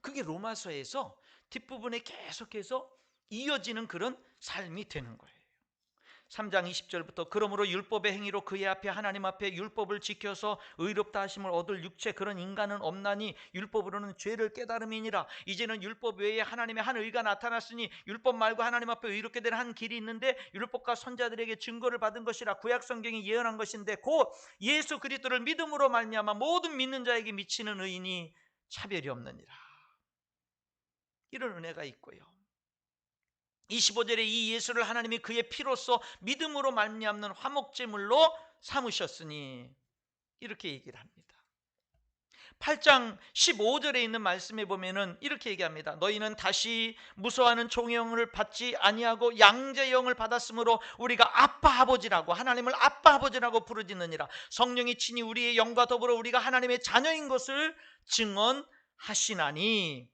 그게 로마서에서 뒷부분에 계속해서 이어지는 그런 삶이 되는 거예요. 3장 20절부터 그러므로 율법의 행위로 그의 앞에 하나님 앞에 율법을 지켜서 의롭다 하심을 얻을 육체 그런 인간은 없나니 율법으로는 죄를 깨달음이니라. 이제는 율법 외에 하나님의 한 의가 나타났으니 율법 말고 하나님 앞에 의롭게 되는 한 길이 있는데 율법과 선자들에게 증거를 받은 것이라. 구약 성경이 예언한 것인데 곧 예수 그리스도를 믿음으로 말미암아 모든 믿는 자에게 미치는 의인이 차별이 없느니라. 이런 은혜가 있고요. 25절에 이 예수를 하나님이 그의 피로써 믿음으로 말미암는 화목제물로 삼으셨으니 이렇게 얘기를 합니다. 8장 15절에 있는 말씀에 보면은 이렇게 얘기합니다. 너희는 다시 무서워하는 종의 영을 받지 아니하고 양자의 영을 받았으므로 우리가 아빠 아버지라고, 하나님을 아빠 아버지라고 부르짖느니라. 성령이 친히 우리의 영과 더불어 우리가 하나님의 자녀인 것을 증언하시나니.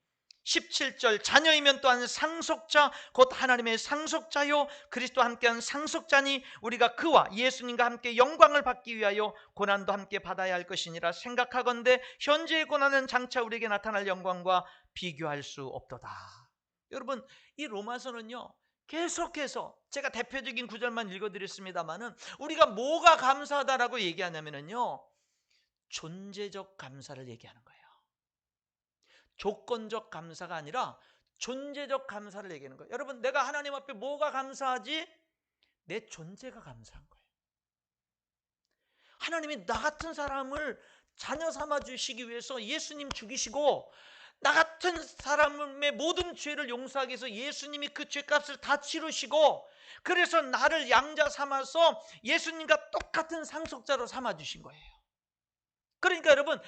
17절 자녀이면 또한 상속자 곧 하나님의 상속자요 그리스도와 함께한 상속자니 우리가 그와 예수님과 함께 영광을 받기 위하여 고난도 함께 받아야 할 것이니라. 생각하건대 현재의 고난은 장차 우리에게 나타날 영광과 비교할 수 없도다. 여러분, 이 로마서는요 계속해서 제가 대표적인 구절만 읽어드렸습니다마는 우리가 뭐가 감사하다라고 얘기하냐면요 존재적 감사를 얘기하는 거예요. 조건적 감사가 아니라 존재적 감사를 얘기하는 거예요. 여러분, 내가 하나님 앞에 뭐가 감사하지? 내 존재가 감사한 거예요. 하나님이 나 같은 사람을 자녀 삼아 주시기 위해서 예수님 죽이시고 나 같은 사람의 모든 죄를 용서하기 위해서 예수님이 그 죄값을 다 치르시고, 그래서 나를 양자 삼아서 예수님과 똑같은 상속자로 삼아주신 거예요. 그러니까 여러분,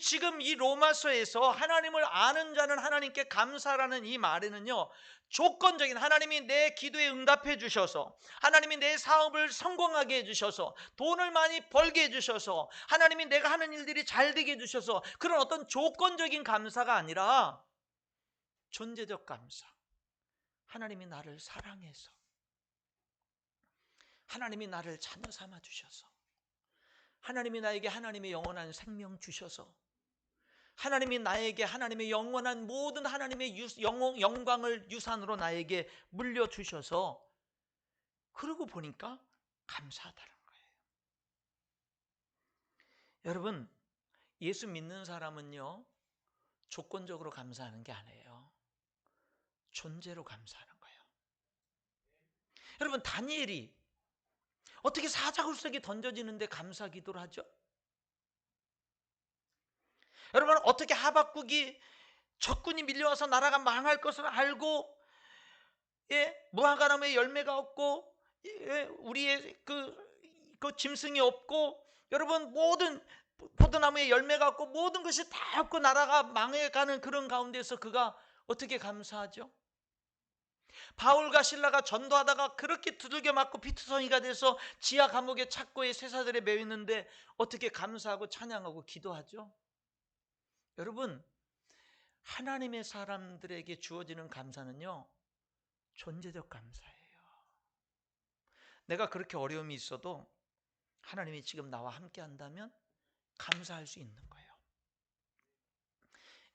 지금 이 로마서에서 하나님을 아는 자는 하나님께 감사라는 이 말에는요, 조건적인, 하나님이 내 기도에 응답해 주셔서, 하나님이 내 사업을 성공하게 해 주셔서, 돈을 많이 벌게 해 주셔서, 하나님이 내가 하는 일들이 잘 되게 해 주셔서, 그런 어떤 조건적인 감사가 아니라 존재적 감사. 하나님이 나를 사랑해서, 하나님이 나를 자녀 삼아 주셔서, 하나님이 나에게 하나님의 영원한 생명 주셔서, 하나님이 나에게 하나님의 영원한 모든 하나님의 영광을 유산으로 나에게 물려주셔서, 그러고 보니까 감사하다는 거예요. 여러분, 예수 믿는 사람은요, 조건적으로 감사하는 게 아니에요. 존재로 감사하는 거예요. 여러분, 다니엘이 어떻게 사자굴석에 던져지는데 감사 기도를 하죠? 여러분, 어떻게 하박국이 적군이 밀려와서 나라가 망할 것을 알고, 무화과나무에 열매가 없고, 우리의 그 짐승이 없고, 여러분 모든 포도나무에 열매가 없고 모든 것이 다 없고 나라가 망해가는 그런 가운데서 그가 어떻게 감사하죠? 바울과 실라가 전도하다가 그렇게 두들겨 맞고 피투성이가 돼서 지하 감옥의 착고에 쇠사들에 매여 있는데 어떻게 감사하고 찬양하고 기도하죠? 여러분, 하나님의 사람들에게 주어지는 감사는요, 존재적 감사예요. 내가 그렇게 어려움이 있어도 하나님이 지금 나와 함께 한다면 감사할 수 있는 거예요.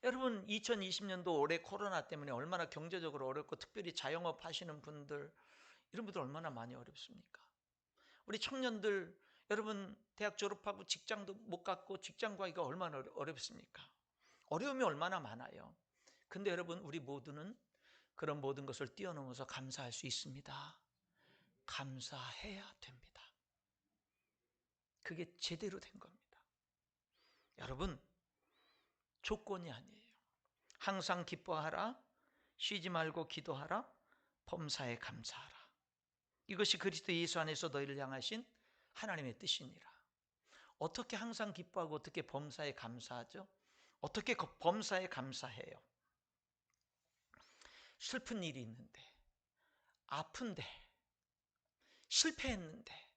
여러분, 2020년도 올해 코로나 때문에 얼마나 경제적으로 어렵고, 특별히 자영업 하시는 분들, 이런 분들 얼마나 많이 어렵습니까? 우리 청년들, 여러분 대학 졸업하고 직장도 못 갖고 직장 구하기가 얼마나 어렵습니까? 어려움이 얼마나 많아요. 근데 여러분, 우리 모두는 그런 모든 것을 뛰어넘어서 감사할 수 있습니다. 감사해야 됩니다. 그게 제대로 된 겁니다. 여러분, 조건이 아니에요. 항상 기뻐하라, 쉬지 말고 기도하라, 범사에 감사하라. 이것이 그리스도 예수 안에서 너희를 향하신 하나님의 뜻이니라. 어떻게 항상 기뻐하고 어떻게 범사에 감사하죠? 어떻게 범사에 감사해요? 슬픈 일이 있는데, 아픈데, 실패했는데,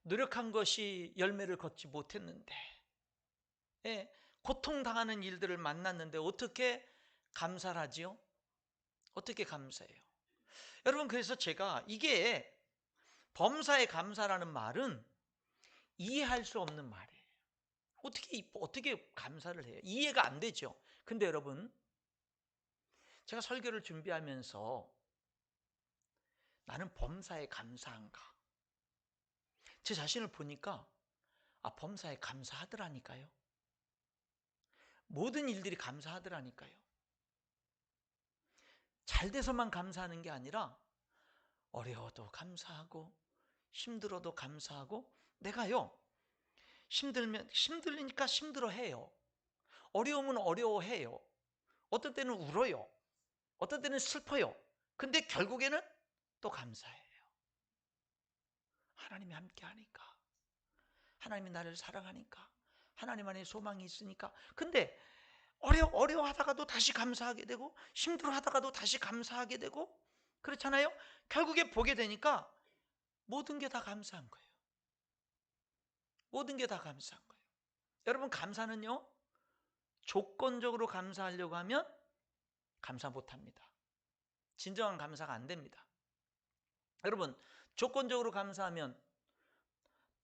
노력한 것이 열매를 걷지 못했는데, 고통당하는 일들을 만났는데 어떻게 감사를 하지요? 어떻게 감사해요? 여러분, 그래서 제가 이게 범사에 감사라는 말은 이해할 수 없는 말이에요. 어떻게 감사를 해요? 이해가 안 되죠. 근데 여러분, 제가 설교를 준비하면서 나는 범사에 감사한가? 제 자신을 보니까 범사에 감사하더라니까요. 모든 일들이 감사하더라니까요. 잘 돼서만 감사하는 게 아니라 어려워도 감사하고 힘들어도 감사하고, 내가요 힘들리니까 힘들어해요. 어려우면 어려워해요. 어떤 때는 울어요. 어떤 때는 슬퍼요. 근데 결국에는 또 감사해요. 하나님이 함께 하니까, 하나님이 나를 사랑하니까, 하나님 안에 소망이 있으니까. 근데 어려워하다가도 다시 감사하게 되고, 힘들어하다가도 다시 감사하게 되고, 그렇잖아요. 결국에 보게 되니까 모든 게 다 감사한 거예요. 모든 게 다 감사한 거예요. 여러분, 감사는요, 조건적으로 감사하려고 하면 감사 못합니다. 진정한 감사가 안 됩니다. 여러분, 조건적으로 감사하면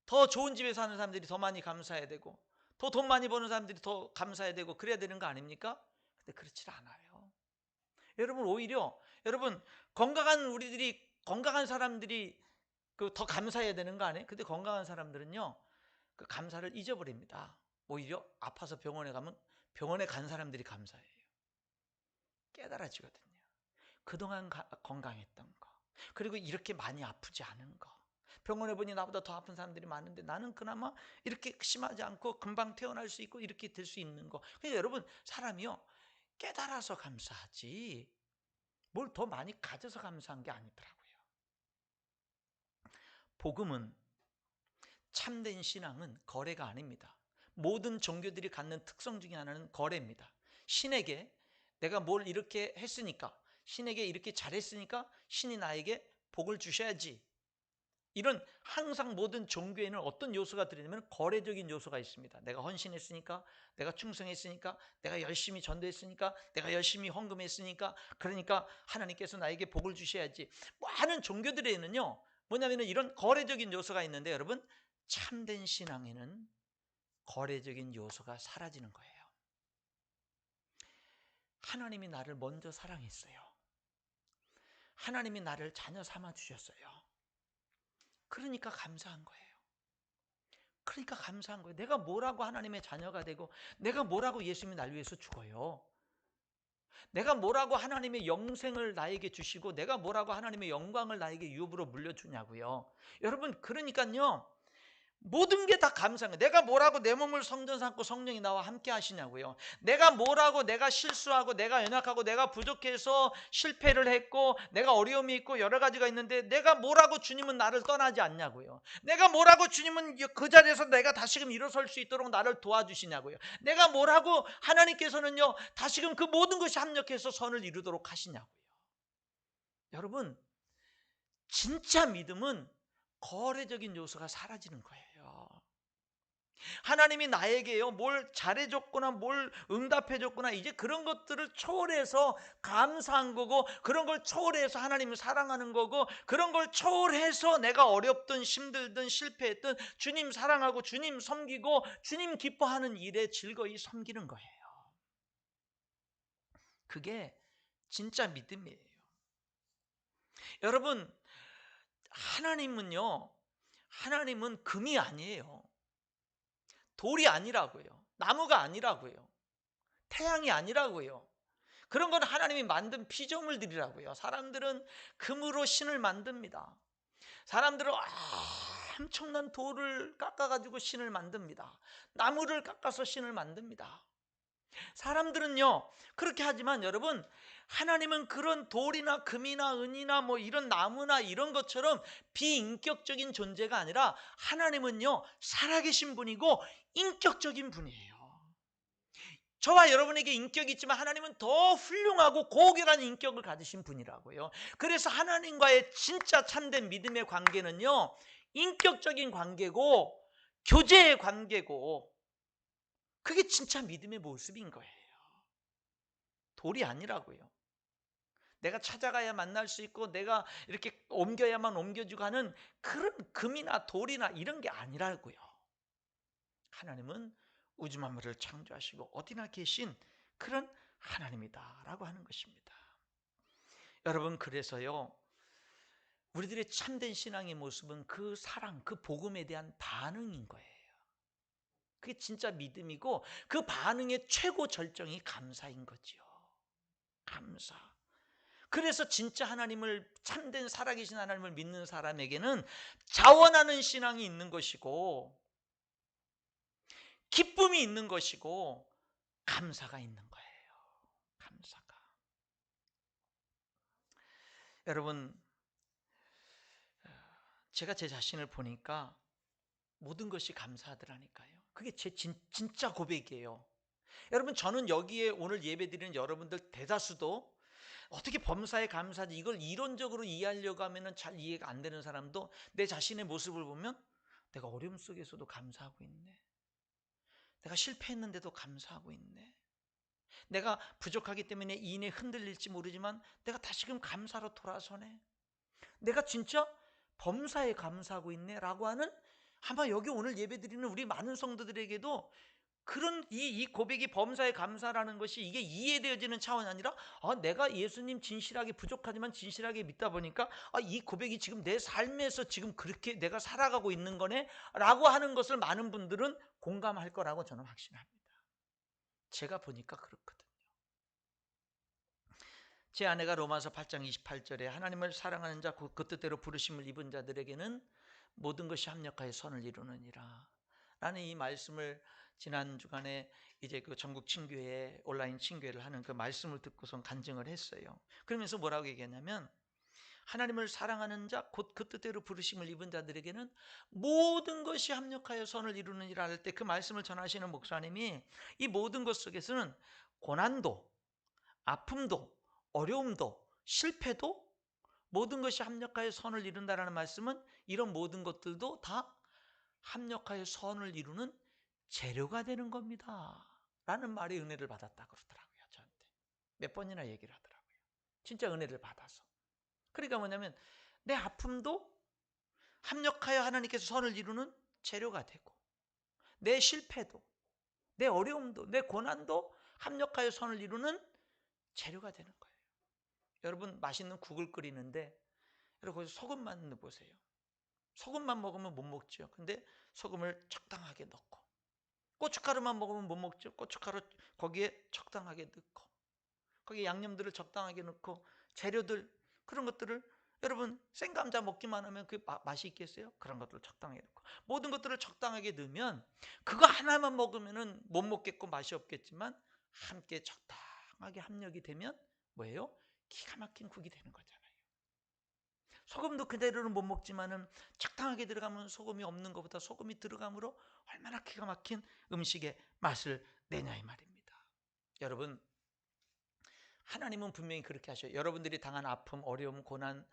더 좋은 집에 사는 사람들이 더 많이 감사해야 되고, 더 돈 많이 버는 사람들이 더 감사해야 되고, 그래야 되는 거 아닙니까? 근데 그렇지 않아요. 여러분, 오히려 여러분, 건강한 사람들이 더 감사해야 되는 거 아니에요? 근데 건강한 사람들은요, 그 감사를 잊어버립니다. 오히려 아파서 병원에 가면 병원에 간 사람들이 감사해요. 깨달아지거든요. 그동안 건강했던 거, 그리고 이렇게 많이 아프지 않은 거, 병원에 보니 나보다 더 아픈 사람들이 많은데 나는 그나마 이렇게 심하지 않고 금방 퇴원할 수 있고 이렇게 될 수 있는 거. 그러니까 여러분, 사람이요, 깨달아서 감사하지 뭘 더 많이 가져서 감사한 게 아니더라고요. 복음은, 참된 신앙은 거래가 아닙니다. 모든 종교들이 갖는 특성 중에 하나는 거래입니다. 신에게 내가 뭘 이렇게 했으니까, 신에게 이렇게 잘했으니까 신이 나에게 복을 주셔야지. 이런 항상 모든 종교에는 어떤 요소가 들어있냐면 거래적인 요소가 있습니다. 내가 헌신했으니까, 내가 충성했으니까, 내가 열심히 전도했으니까, 내가 열심히 헌금했으니까, 그러니까 하나님께서 나에게 복을 주셔야지. 뭐 하는 종교들에는요, 뭐냐면 이런 거래적인 요소가 있는데, 여러분, 참된 신앙에는 거래적인 요소가 사라지는 거예요. 하나님이 나를 먼저 사랑했어요. 하나님이 나를 자녀 삼아 주셨어요. 그러니까 감사한 거예요. 그러니까 감사한 거예요. 내가 뭐라고 하나님의 자녀가 되고, 내가 뭐라고 예수님이 날 위해서 죽어요. 내가 뭐라고 하나님의 영생을 나에게 주시고, 내가 뭐라고 하나님의 영광을 나에게 유업으로 물려주냐고요. 여러분, 그러니까요, 모든 게 다 감사한 거예요. 내가 뭐라고 내 몸을 성전 삼고 성령이 나와 함께 하시냐고요. 내가 뭐라고 내가 실수하고 내가 연약하고 내가 부족해서 실패를 했고 내가 어려움이 있고 여러 가지가 있는데 내가 뭐라고 주님은 나를 떠나지 않냐고요. 내가 뭐라고 주님은 그 자리에서 내가 다시금 일어설 수 있도록 나를 도와주시냐고요. 내가 뭐라고 하나님께서는요 다시금 그 모든 것이 합력해서 선을 이루도록 하시냐고요. 여러분, 진짜 믿음은 거래적인 요소가 사라지는 거예요. 하나님이 나에게요 뭘 잘해줬거나 뭘 응답해줬거나 이제 그런 것들을 초월해서 감사한 거고, 그런 걸 초월해서 하나님을 사랑하는 거고, 그런 걸 초월해서 내가 어렵든 힘들든 실패했든 주님 사랑하고 주님 섬기고 주님 기뻐하는 일에 즐거이 섬기는 거예요. 그게 진짜 믿음이에요. 여러분, 하나님은 금이 아니에요. 돌이 아니라고요. 나무가 아니라고요. 태양이 아니라고요. 그런 건 하나님이 만든 피조물들이라고요. 사람들은 금으로 신을 만듭니다. 사람들은 엄청난 돌을 깎아가지고 신을 만듭니다. 나무를 깎아서 신을 만듭니다. 사람들은요 그렇게 하지만 여러분, 하나님은 그런 돌이나 금이나 은이나 뭐 이런 나무나 이런 것처럼 비인격적인 존재가 아니라 하나님은요 살아계신 분이고 인격적인 분이에요. 저와 여러분에게 인격이 있지만 하나님은 더 훌륭하고 고결한 인격을 가지신 분이라고요. 그래서 하나님과의 진짜 참된 믿음의 관계는요 인격적인 관계고 교제의 관계고, 그게 진짜 믿음의 모습인 거예요. 돌이 아니라고요. 내가 찾아가야 만날 수 있고 내가 이렇게 옮겨야만 옮겨주고 하는 그런 금이나 돌이나 이런 게 아니라고요. 하나님은 우주 만물을 창조하시고 어디나 계신 그런 하나님이다라고 하는 것입니다. 여러분, 그래서요 우리들의 참된 신앙의 모습은 그 사랑, 그 복음에 대한 반응인 거예요. 그게 진짜 믿음이고 그 반응의 최고 절정이 감사인 거죠. 감사. 그래서 진짜 하나님을, 참된 살아계신 하나님을 믿는 사람에게는 자원하는 신앙이 있는 것이고 기쁨이 있는 것이고 감사가 있는 거예요. 감사가. 여러분, 제가 제 자신을 보니까 모든 것이 감사하더라니까요. 그게 제 진짜 고백이에요. 여러분, 저는 여기에 오늘 예배드리는 여러분들 대다수도 어떻게 범사에 감사하지, 이걸 이론적으로 이해하려고 하면 잘 이해가 안 되는 사람도 내 자신의 모습을 보면 내가 어려움 속에서도 감사하고 있네, 내가 실패했는데도 감사하고 있네, 내가 부족하기 때문에 이인에 흔들릴지 모르지만 내가 다시금 감사로 돌아서네, 내가 진짜 범사에 감사하고 있네 라고 하는, 아마 여기 오늘 예배드리는 우리 많은 성도들에게도 그런 이 고백이 범사에 감사라는 것이 이게 이해되어지는 차원이 아니라 내가 예수님 진실하게 부족하지만 진실하게 믿다 보니까 이 고백이 지금 내 삶에서 지금 그렇게 내가 살아가고 있는 거네 라고 하는 것을 많은 분들은 공감할 거라고 저는 확신합니다. 제가 보니까 그렇거든요. 제 아내가 로마서 8장 28절에 하나님을 사랑하는 자 그 뜻대로 부르심을 입은 자들에게는 모든 것이 합력하여 선을 이루느니라 나는 이 말씀을 지난 주간에 이제 그 전국 친교회 온라인 친교회를 하는 그 말씀을 듣고선 간증을 했어요. 그러면서 뭐라고 얘기했냐면 하나님을 사랑하는 자 곧 그 뜻대로 부르심을 입은 자들에게는 모든 것이 합력하여 선을 이루느니라 할 때 그 말씀을 전하시는 목사님이 이 모든 것 속에서는 고난도, 아픔도, 어려움도, 실패도 모든 것이 합력하여 선을 이룬다라는 말씀은 이런 모든 것들도 다 합력하여 선을 이루는 재료가 되는 겁니다 라는 말의 은혜를 받았다 그러더라고요. 저한테 몇 번이나 얘기를 하더라고요. 진짜 은혜를 받아서. 그러니까 뭐냐면 내 아픔도 합력하여 하나님께서 선을 이루는 재료가 되고, 내 실패도, 내 어려움도, 내 고난도 합력하여 선을 이루는 재료가 되는 거예요. 여러분 맛있는 국을 끓이는데 여러분 거기서 소금만 넣어보세요. 소금만 먹으면 못 먹죠. 근데 소금을 적당하게 넣고, 고춧가루만 먹으면 못 먹죠. 고춧가루 거기에 적당하게 넣고, 거기에 양념들을 적당하게 넣고, 재료들 그런 것들을 여러분 생감자 먹기만 하면 그 맛이 있겠어요? 그런 것들을 적당하게 넣고, 모든 것들을 적당하게 넣으면 그거 하나만 먹으면은 못 먹겠고 맛이 없겠지만 함께 적당하게 합력이 되면 뭐예요? 기가 막힌 국이 되는 거잖아요. 소금도 그대로는 못 먹지만은 적당하게 들어가면 소금이 없는 것보다 소금이 들어감으로 얼마나 기가 막힌 음식의 맛을 내냐 이 말입니다. 여러분 하나님은 분명히 그렇게 하셔요. 여러분들이 당한 아픔, 어려움, 고난,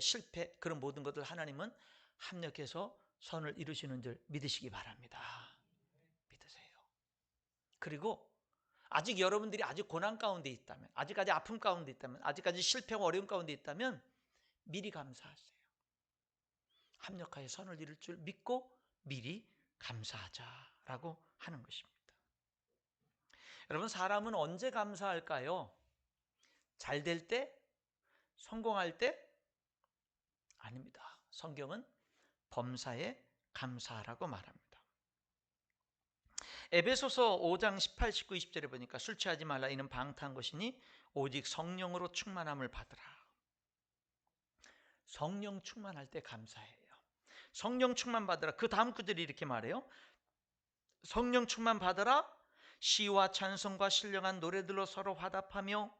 실패 그런 모든 것들 하나님은 합력해서 선을 이루시는 줄 믿으시기 바랍니다. 믿으세요. 그리고 아직 여러분들이 아직 고난 가운데 있다면, 아직까지 아픔 가운데 있다면, 아직까지 실패와 어려움 가운데 있다면 미리 감사하세요. 합력하여 선을 이룰 줄 믿고 미리 감사하자라고 하는 것입니다. 여러분 사람은 언제 감사할까요? 잘 될 때? 성공할 때? 아닙니다. 성경은 범사에 감사하라고 말합니다. 에베소서 5장 18, 19, 20절에 보니까 술 취하지 말라 이는 방탕한 것이니 오직 성령으로 충만함을 받으라. 성령 충만할 때 감사해요. 성령 충만 받으라. 그 다음 구절이 이렇게 말해요. 성령 충만 받으라. 시와 찬송과 신령한 노래들로 서로 화답하며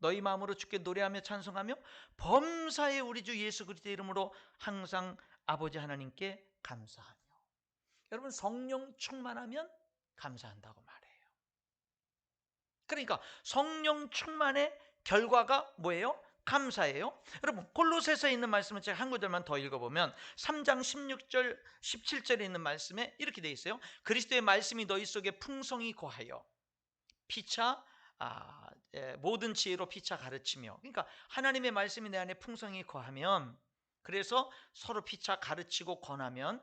너희 마음으로 주께 노래하며 찬송하며 범사에 우리 주 예수 그리스도의 이름으로 항상 아버지 하나님께 감사하며. 여러분 성령 충만하면 감사한다고 말해요. 그러니까 성령 충만의 결과가 뭐예요? 감사예요. 여러분 골로새서에 있는 말씀을 제가 한 구절만 더 읽어보면 3장 16절 17절에 있는 말씀에 이렇게 되어 있어요. 그리스도의 말씀이 너희 속에 풍성히 거하여 피차 모든 지혜로 피차 가르치며, 그러니까 하나님의 말씀이 내 안에 풍성히 거하면, 그래서 서로 피차 가르치고 권하면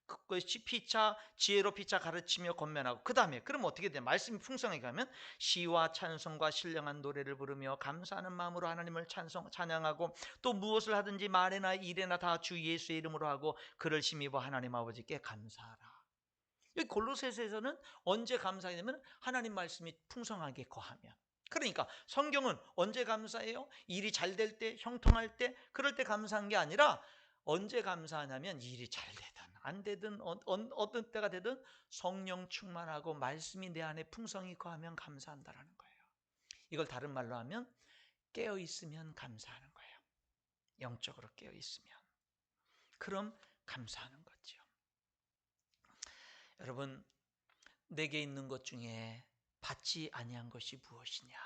그것이 피차 지혜로 피차 가르치며 권면하고, 그 다음에 그럼 어떻게 돼요? 말씀이 풍성하게 가면 시와 찬송과 신령한 노래를 부르며 감사하는 마음으로 하나님을 찬양하고 또 무엇을 하든지 말이나 일이나 다 주 예수의 이름으로 하고 그를 힘입어 하나님 아버지께 감사하라. 이 골로새서에서는 언제 감사하게 되면 하나님 말씀이 풍성하게 거하면. 그러니까 성경은 언제 감사해요? 일이 잘 될 때, 형통할 때, 그럴 때 감사한 게 아니라 언제 감사하냐면 일이 잘 되든 안 되든 어떤 때가 되든 성령 충만하고 말씀이 내 안에 풍성히 거하면 감사한다라는 거예요. 이걸 다른 말로 하면 깨어 있으면 감사하는 거예요. 영적으로 깨어 있으면 그럼 감사하는 거죠. 여러분 내게 있는 것 중에 받지 아니한 것이 무엇이냐?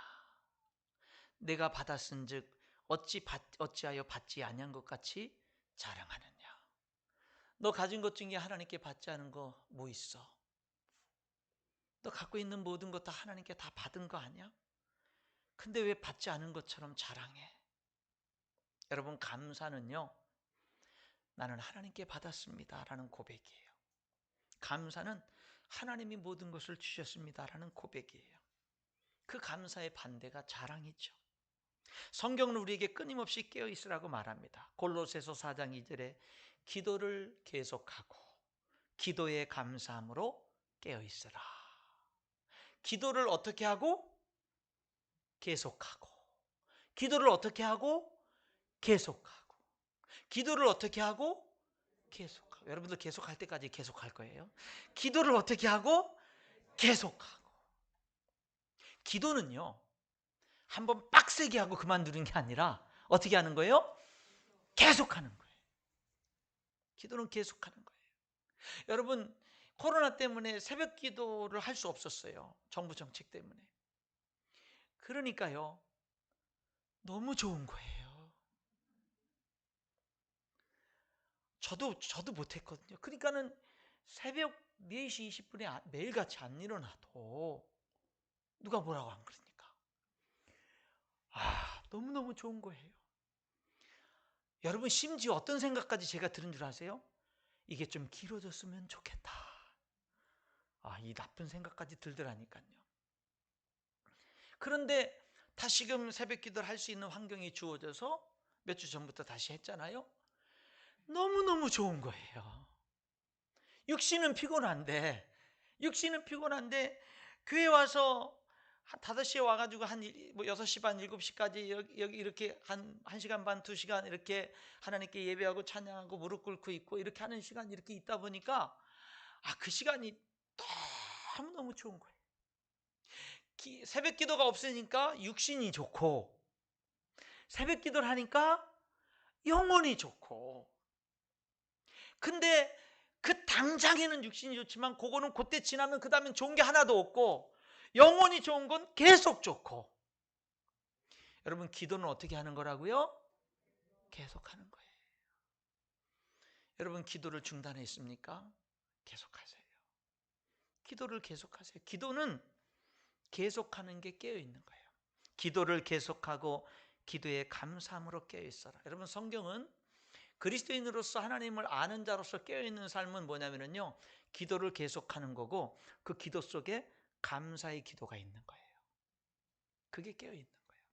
내가 받았은즉 어찌하여 받지 아니한 것 같이 자랑하느냐? 너 가진 것 중에 하나님께 받지 않은 거 뭐 있어? 너 갖고 있는 모든 것 다 하나님께 다 받은 거 아니야? 근데 왜 받지 않은 것처럼 자랑해? 여러분 감사는요, 나는 하나님께 받았습니다 라는 고백이에요. 감사는 하나님이 모든 것을 주셨습니다라는 고백이에요. 그 감사의 반대가 자랑이죠. 성경은 우리에게 끊임없이 깨어있으라고 말합니다. 골로새서 4장 2절에 기도를 계속하고 기도에 감사함으로 깨어있으라. 기도를 어떻게 하고? 계속하고. 기도를 어떻게 하고? 계속하고. 기도를 어떻게 하고? 계속하고. 여러분들 계속할 때까지 계속할 거예요. 기도를 어떻게 하고? 계속하고. 기도는요, 한번 빡세게 하고 그만두는 게 아니라 어떻게 하는 거예요? 계속하는 거예요. 기도는 계속하는 거예요. 여러분, 코로나 때문에 새벽 기도를 할 수 없었어요. 정부 정책 때문에. 그러니까요, 너무 좋은 거예요. 저도 못했거든요. 그러니까는 새벽 4시 20분에 매일같이 안 일어나도 누가 뭐라고 안 그러니까. 너무너무 좋은 거예요. 여러분, 심지어 어떤 생각까지 제가 들은 줄 아세요? 이게 좀 길어졌으면 좋겠다. 이 나쁜 생각까지 들더라니까요. 그런데 다시금 새벽 기도를 할 수 있는 환경이 주어져서 몇 주 전부터 다시 했잖아요. 너무너무 좋은 거예요. 육신은 피곤한데 교회 와서 한 5시에 와가지고 한 6시 반, 7시까지 여기 이렇게 한 1시간 반, 2시간 이렇게 하나님께 예배하고 찬양하고 무릎 꿇고 있고 이렇게 하는 시간 이렇게 있다 보니까 그 시간이 너무너무 좋은 거예요. 새벽 기도가 없으니까 육신이 좋고, 새벽 기도를 하니까 영혼이 좋고. 근데 그 당장에는 육신이 좋지만 그거는 그때 지나면 그 다음엔 좋은 게 하나도 없고, 영혼이 좋은 건 계속 좋고. 여러분, 기도는 어떻게 하는 거라고요? 계속 하는 거예요. 여러분, 기도를 중단했습니까? 계속하세요. 기도를 계속하세요. 기도는 계속하는 게 깨어있는 거예요. 기도를 계속하고 기도에 감사함으로 깨어있어라. 여러분, 성경은 그리스도인으로서 하나님을 아는 자로서 깨어있는 삶은 뭐냐면요, 기도를 계속하는 거고 그 기도 속에 감사의 기도가 있는 거예요. 그게 깨어있는 거예요.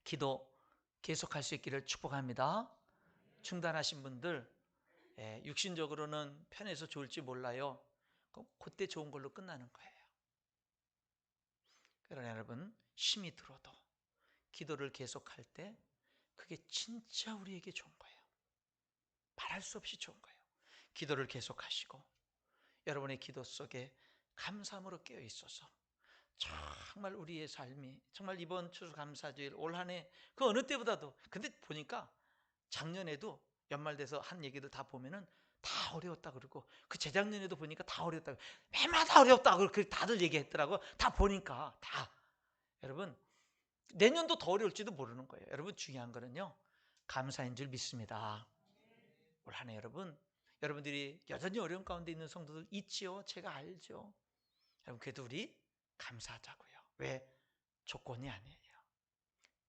기도 계속할 수 있기를 축복합니다. 중단하신 분들, 육신적으로는 편해서 좋을지 몰라요. 그때 좋은 걸로 끝나는 거예요. 그러나 여러분, 힘이 들어도 기도를 계속할 때 그게 진짜 우리에게 좋은 거예요. 말할 수 없이 좋은 거예요. 기도를 계속하시고 여러분의 기도 속에 감사함으로 깨어 있어서 정말 우리의 삶이, 정말 이번 추수감사주일 올 한 해 그 어느 때보다도, 근데 보니까 작년에도 연말돼서 한 얘기들 다 보면은 다 어려웠다 그러고, 그 재작년에도 보니까 다 어려웠다, 매마다 어려웠다 그렇게 다들 얘기했더라고. 다 보니까 다. 여러분, 내년도 더 어려울지도 모르는 거예요. 여러분, 중요한 거는요, 감사인 줄 믿습니다. 올 한 해 여러분들이 여전히 어려운 가운데 있는 성도들 있지요. 제가 알죠. 여러분, 그래도 우리 감사하자고요. 왜? 조건이 아니에요.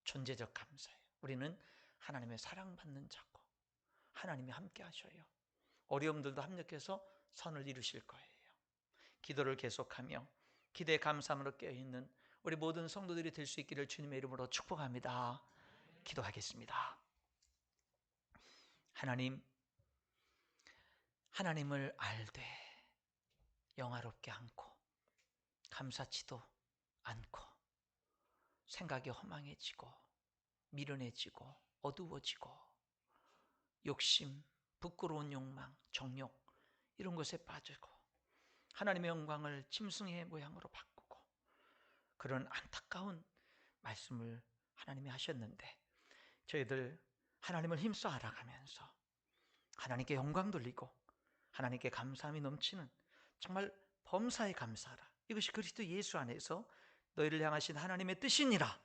존재적 감사예요. 우리는 하나님의 사랑받는 자고 하나님이 함께 하셔요. 어려움들도 합력해서 선을 이루실 거예요. 기도를 계속하며 기도의 감사함으로 깨어있는 우리 모든 성도들이 될 수 있기를 주님의 이름으로 축복합니다. 기도하겠습니다. 하나님을 알되 영화롭게 않고 감사치도 않고 생각이 허망해지고 미련해지고 어두워지고 욕심, 부끄러운 욕망, 정욕 이런 것에 빠지고 하나님의 영광을 짐승의 모양으로 바꾸고, 그런 안타까운 말씀을 하나님이 하셨는데 저희들 하나님을 힘써 알아가면서 하나님께 영광 돌리고 하나님께 감사함이 넘치는 정말 범사에 감사하라, 이것이 그리스도 예수 안에서 너희를 향하신 하나님의 뜻이니라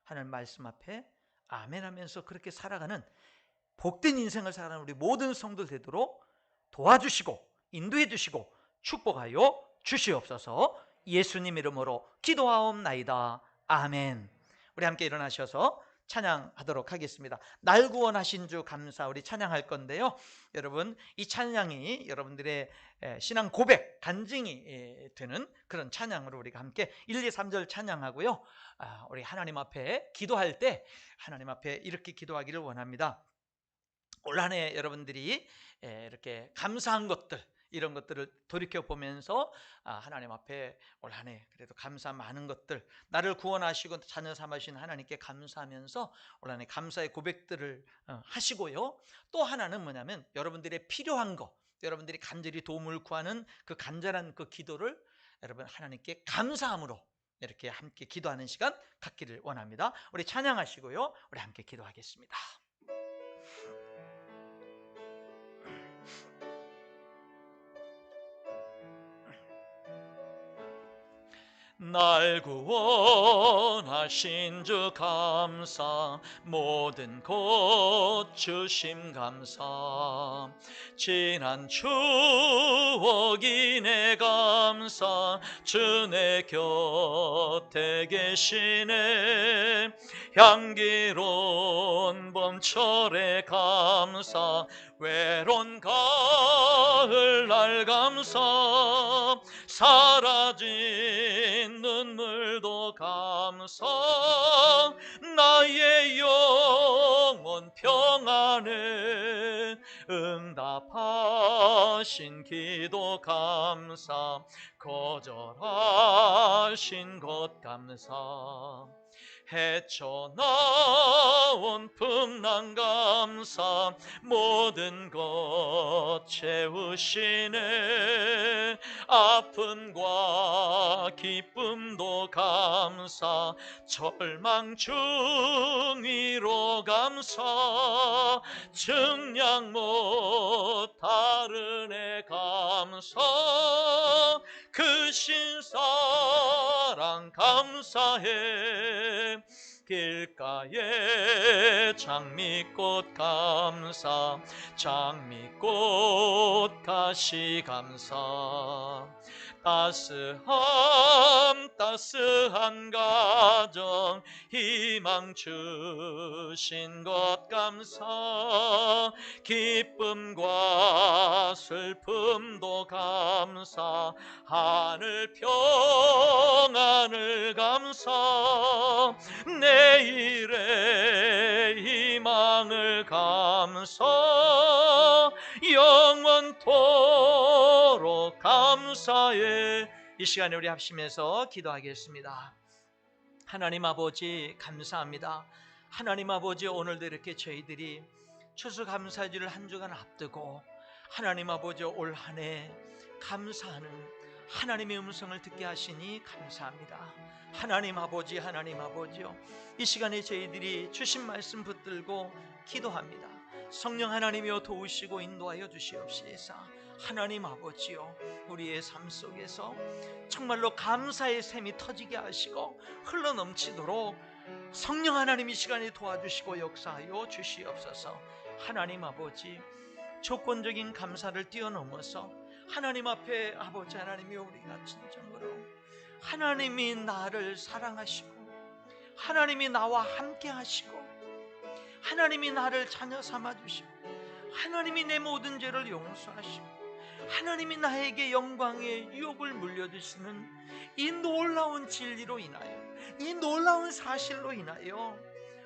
하는 말씀 앞에 아멘 하면서 그렇게 살아가는 복된 인생을 살아가는 우리 모든 성도 되도록 도와주시고 인도해 주시고 축복하여 주시옵소서. 예수님 이름으로 기도하옵나이다. 아멘. 우리 함께 일어나셔서 찬양하도록 하겠습니다. 날 구원하신 주 감사, 우리 찬양할 건데요. 여러분, 이 찬양이 여러분들의 신앙 고백, 간증이 되는 그런 찬양으로 우리가 함께 1, 2, 3절 찬양하고요. 우리 하나님 앞에 기도할 때 하나님 앞에 이렇게 기도하기를 원합니다. 올 한 해 여러분들이 이렇게 감사한 것들, 이런 것들을 돌이켜 보면서 하나님 앞에 올 한 해 그래도 감사 많은 것들, 나를 구원하시고 자녀 삼으신 하나님께 감사하면서 올 한 해 감사의 고백들을 하시고요. 또 하나는 뭐냐면 여러분들의 필요한 거, 여러분들이 간절히 도움을 구하는 그 간절한 그 기도를 여러분 하나님께 감사함으로 이렇게 함께 기도하는 시간 갖기를 원합니다. 우리 찬양하시고요, 우리 함께 기도하겠습니다. 날 구원하신 주 감사, 모든 것 주심 감사, 지난 추억이 내 감사, 주 내 곁에 계시네. 향기로운 봄철의 감사, 외로운 가을 날 감사, 사라진 눈물도 감사, 나의 영혼 평안에 응답하신 기도 감사, 거절하신 것 감사, 헤쳐나온 풍랑 감사, 모든 것 채우시네. 아픔과 기쁨도 감사, 절망 중위로 감사, 증량 못다른 애 감사, 크신 사랑 감사해. 길가에 장미꽃 감사, 장미꽃 가시 감사, 따스한 가정 희망 주신 것 감사, 기쁨과 슬픔도 감사, 하늘 평안을 감사, 내일의 희망을 감사, 영원토록 감사해. 이 시간에 우리 합심해서 기도하겠습니다. 하나님 아버지 감사합니다. 하나님 아버지, 오늘도 이렇게 저희들이 추수감사주를 한 주간 앞두고 하나님 아버지 올 한 해 감사하는 하나님의 음성을 듣게 하시니 감사합니다. 하나님 아버지요, 이 시간에 저희들이 주신 말씀 붙들고 기도합니다. 성령 하나님이여 도우시고 인도하여 주시옵시사. 하나님 아버지요, 우리의 삶 속에서 정말로 감사의 샘이 터지게 하시고 흘러넘치도록 성령 하나님 이 시간에 도와주시고 역사하여 주시옵소서. 하나님 아버지, 조건적인 감사를 뛰어넘어서 하나님 앞에 아버지 하나님이 우리가 진정으로 하나님이 나를 사랑하시고 하나님이 나와 함께 하시고 하나님이 나를 자녀 삼아주시고 하나님이 내 모든 죄를 용서하시고 하나님이 나에게 영광의 유업을 물려주시는 이 놀라운 진리로 인하여, 이 놀라운 사실로 인하여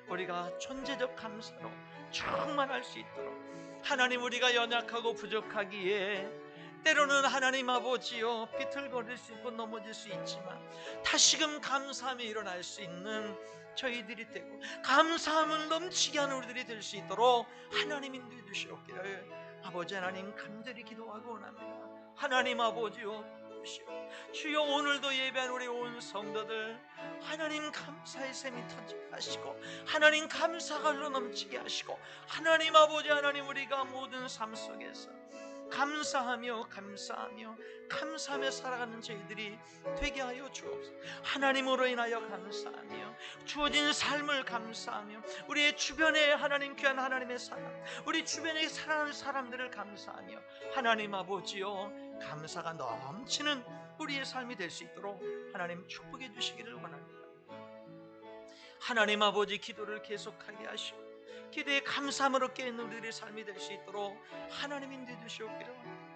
우리가 존재적 감사로 충만할 수 있도록, 하나님 우리가 연약하고 부족하기에 때로는 하나님 아버지요 비틀거릴 수 있고 넘어질 수 있지만 다시금 감사함이 일어날 수 있는 저희들이 되고 감사함을 넘치게 하는 우리들이 될 수 있도록 하나님 인도해 주시옵기를 아버지 하나님 간절히 기도하고 원합니다. 하나님 아버지요 주여, 오늘도 예배한 우리 온 성도들 하나님 감사의 샘이 터지게 하시고 하나님 감사가 흘러 넘치게 하시고 하나님 아버지 하나님 우리가 모든 삶 속에서 감사하며 살아가는 저희들이 되게 하여 주옵소서. 하나님으로 인하여 감사하며 주어진 삶을 감사하며 우리의 주변에 하나님 귀한 하나님의 사람, 우리 주변에 사랑하는 사람들을 감사하며 하나님 아버지요 감사가 넘치는 우리의 삶이 될 수 있도록 하나님 축복해 주시기를 원합니다. 하나님 아버지, 기도를 계속하게 하시고 기도에 감사함으로 깨는 우리의 삶이 될 수 있도록 하나님 인도해 주시옵기를 원합니다.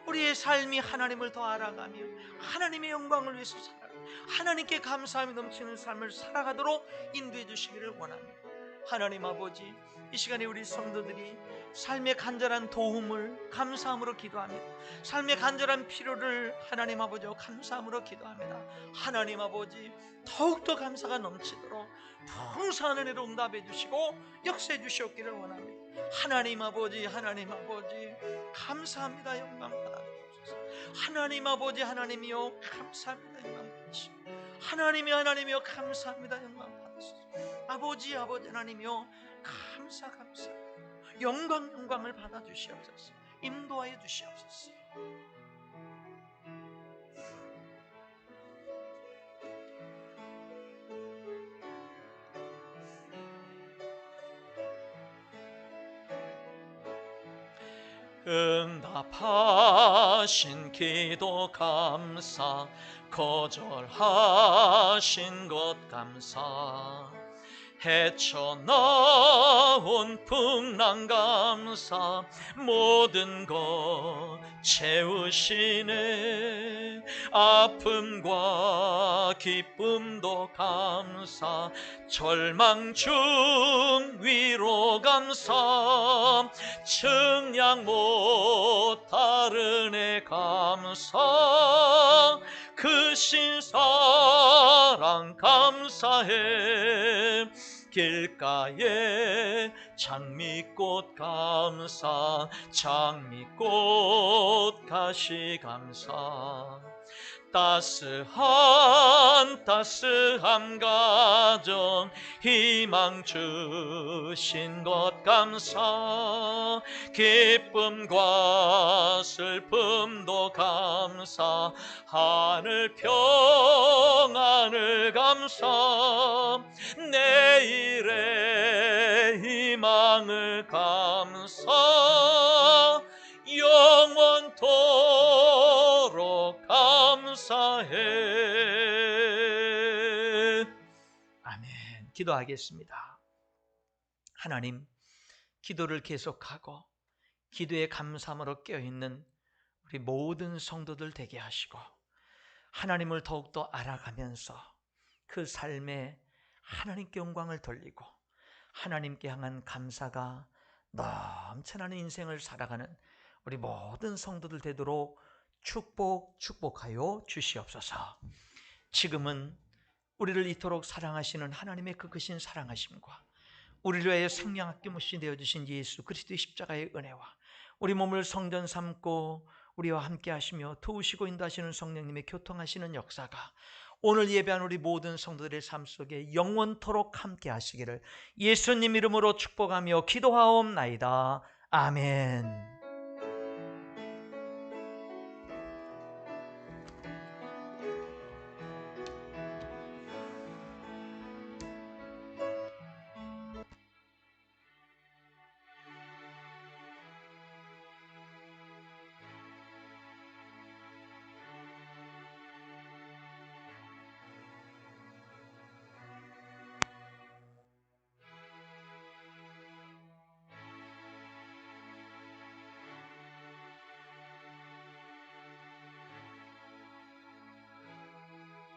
우리의 삶이 하나님을 더 알아가며 하나님의 영광을 위해서 살아가 하나님께 감사함이 넘치는 삶을 살아가도록 인도해 주시기를 원합니다. 하나님 아버지, 이 시간에 우리 성도들이 삶의 간절한 도움을 감사함으로 기도합니다. 삶의 간절한 필요를 하나님 아버지와 감사함으로 기도합니다. 하나님 아버지, 더욱더 감사가 넘치도록 풍성한 은혜로 응답해 주시고 역사해 주시옵기를 원합니다. 하나님 아버지, 하나님 아버지, 감사합니다. 영광 받아주옵소서. 하나님 아버지, 하나님이여 감사합니다. 영광 받으시고, 하나님이여 감사합니다. 영광 받으시고, 아버지 하나님이여 감사 영광을 받아주시옵소서. 인도하여 주시옵소서. 응답하신 기도 감사, 거절하신 것 감사, 헤쳐나온 풍랑 감사, 모든 것 채우시네. 아픔과 기쁨도 감사, 절망 중 위로 감사, 측량 못할 은혜 감사, 그 신사랑 감사해. 길가에 장미꽃 감사, 장미꽃 가시 감사, 따스한 가정 희망 주신 것 감사, 기쁨과 슬픔도 감사, 하늘 평안을 감사, 내일의 희망을 감사, 영원토록 감사해. 아멘. 기도하겠습니다. 하나님, 기도를 계속하고 기도의 감사함으로 깨어있는 우리 모든 성도들 되게 하시고, 하나님을 더욱더 알아가면서 그 삶에 하나님께 영광을 돌리고 하나님께 향한 감사가 넘쳐나는 인생을 살아가는 우리 모든 성도들 되도록 축복하여 주시옵소서. 지금은 우리를 이토록 사랑하시는 하나님의 그 크신 사랑하심과 우리를 위하여 생명 아낌없이 내어주신 예수 그리스도의 십자가의 은혜와 우리 몸을 성전 삼고 우리와 함께 하시며 도우시고 인도하시는 성령님의 교통하시는 역사가 오늘 예배한 우리 모든 성도들의 삶 속에 영원토록 함께 하시기를 예수님 이름으로 축복하며 기도하옵나이다. 아멘.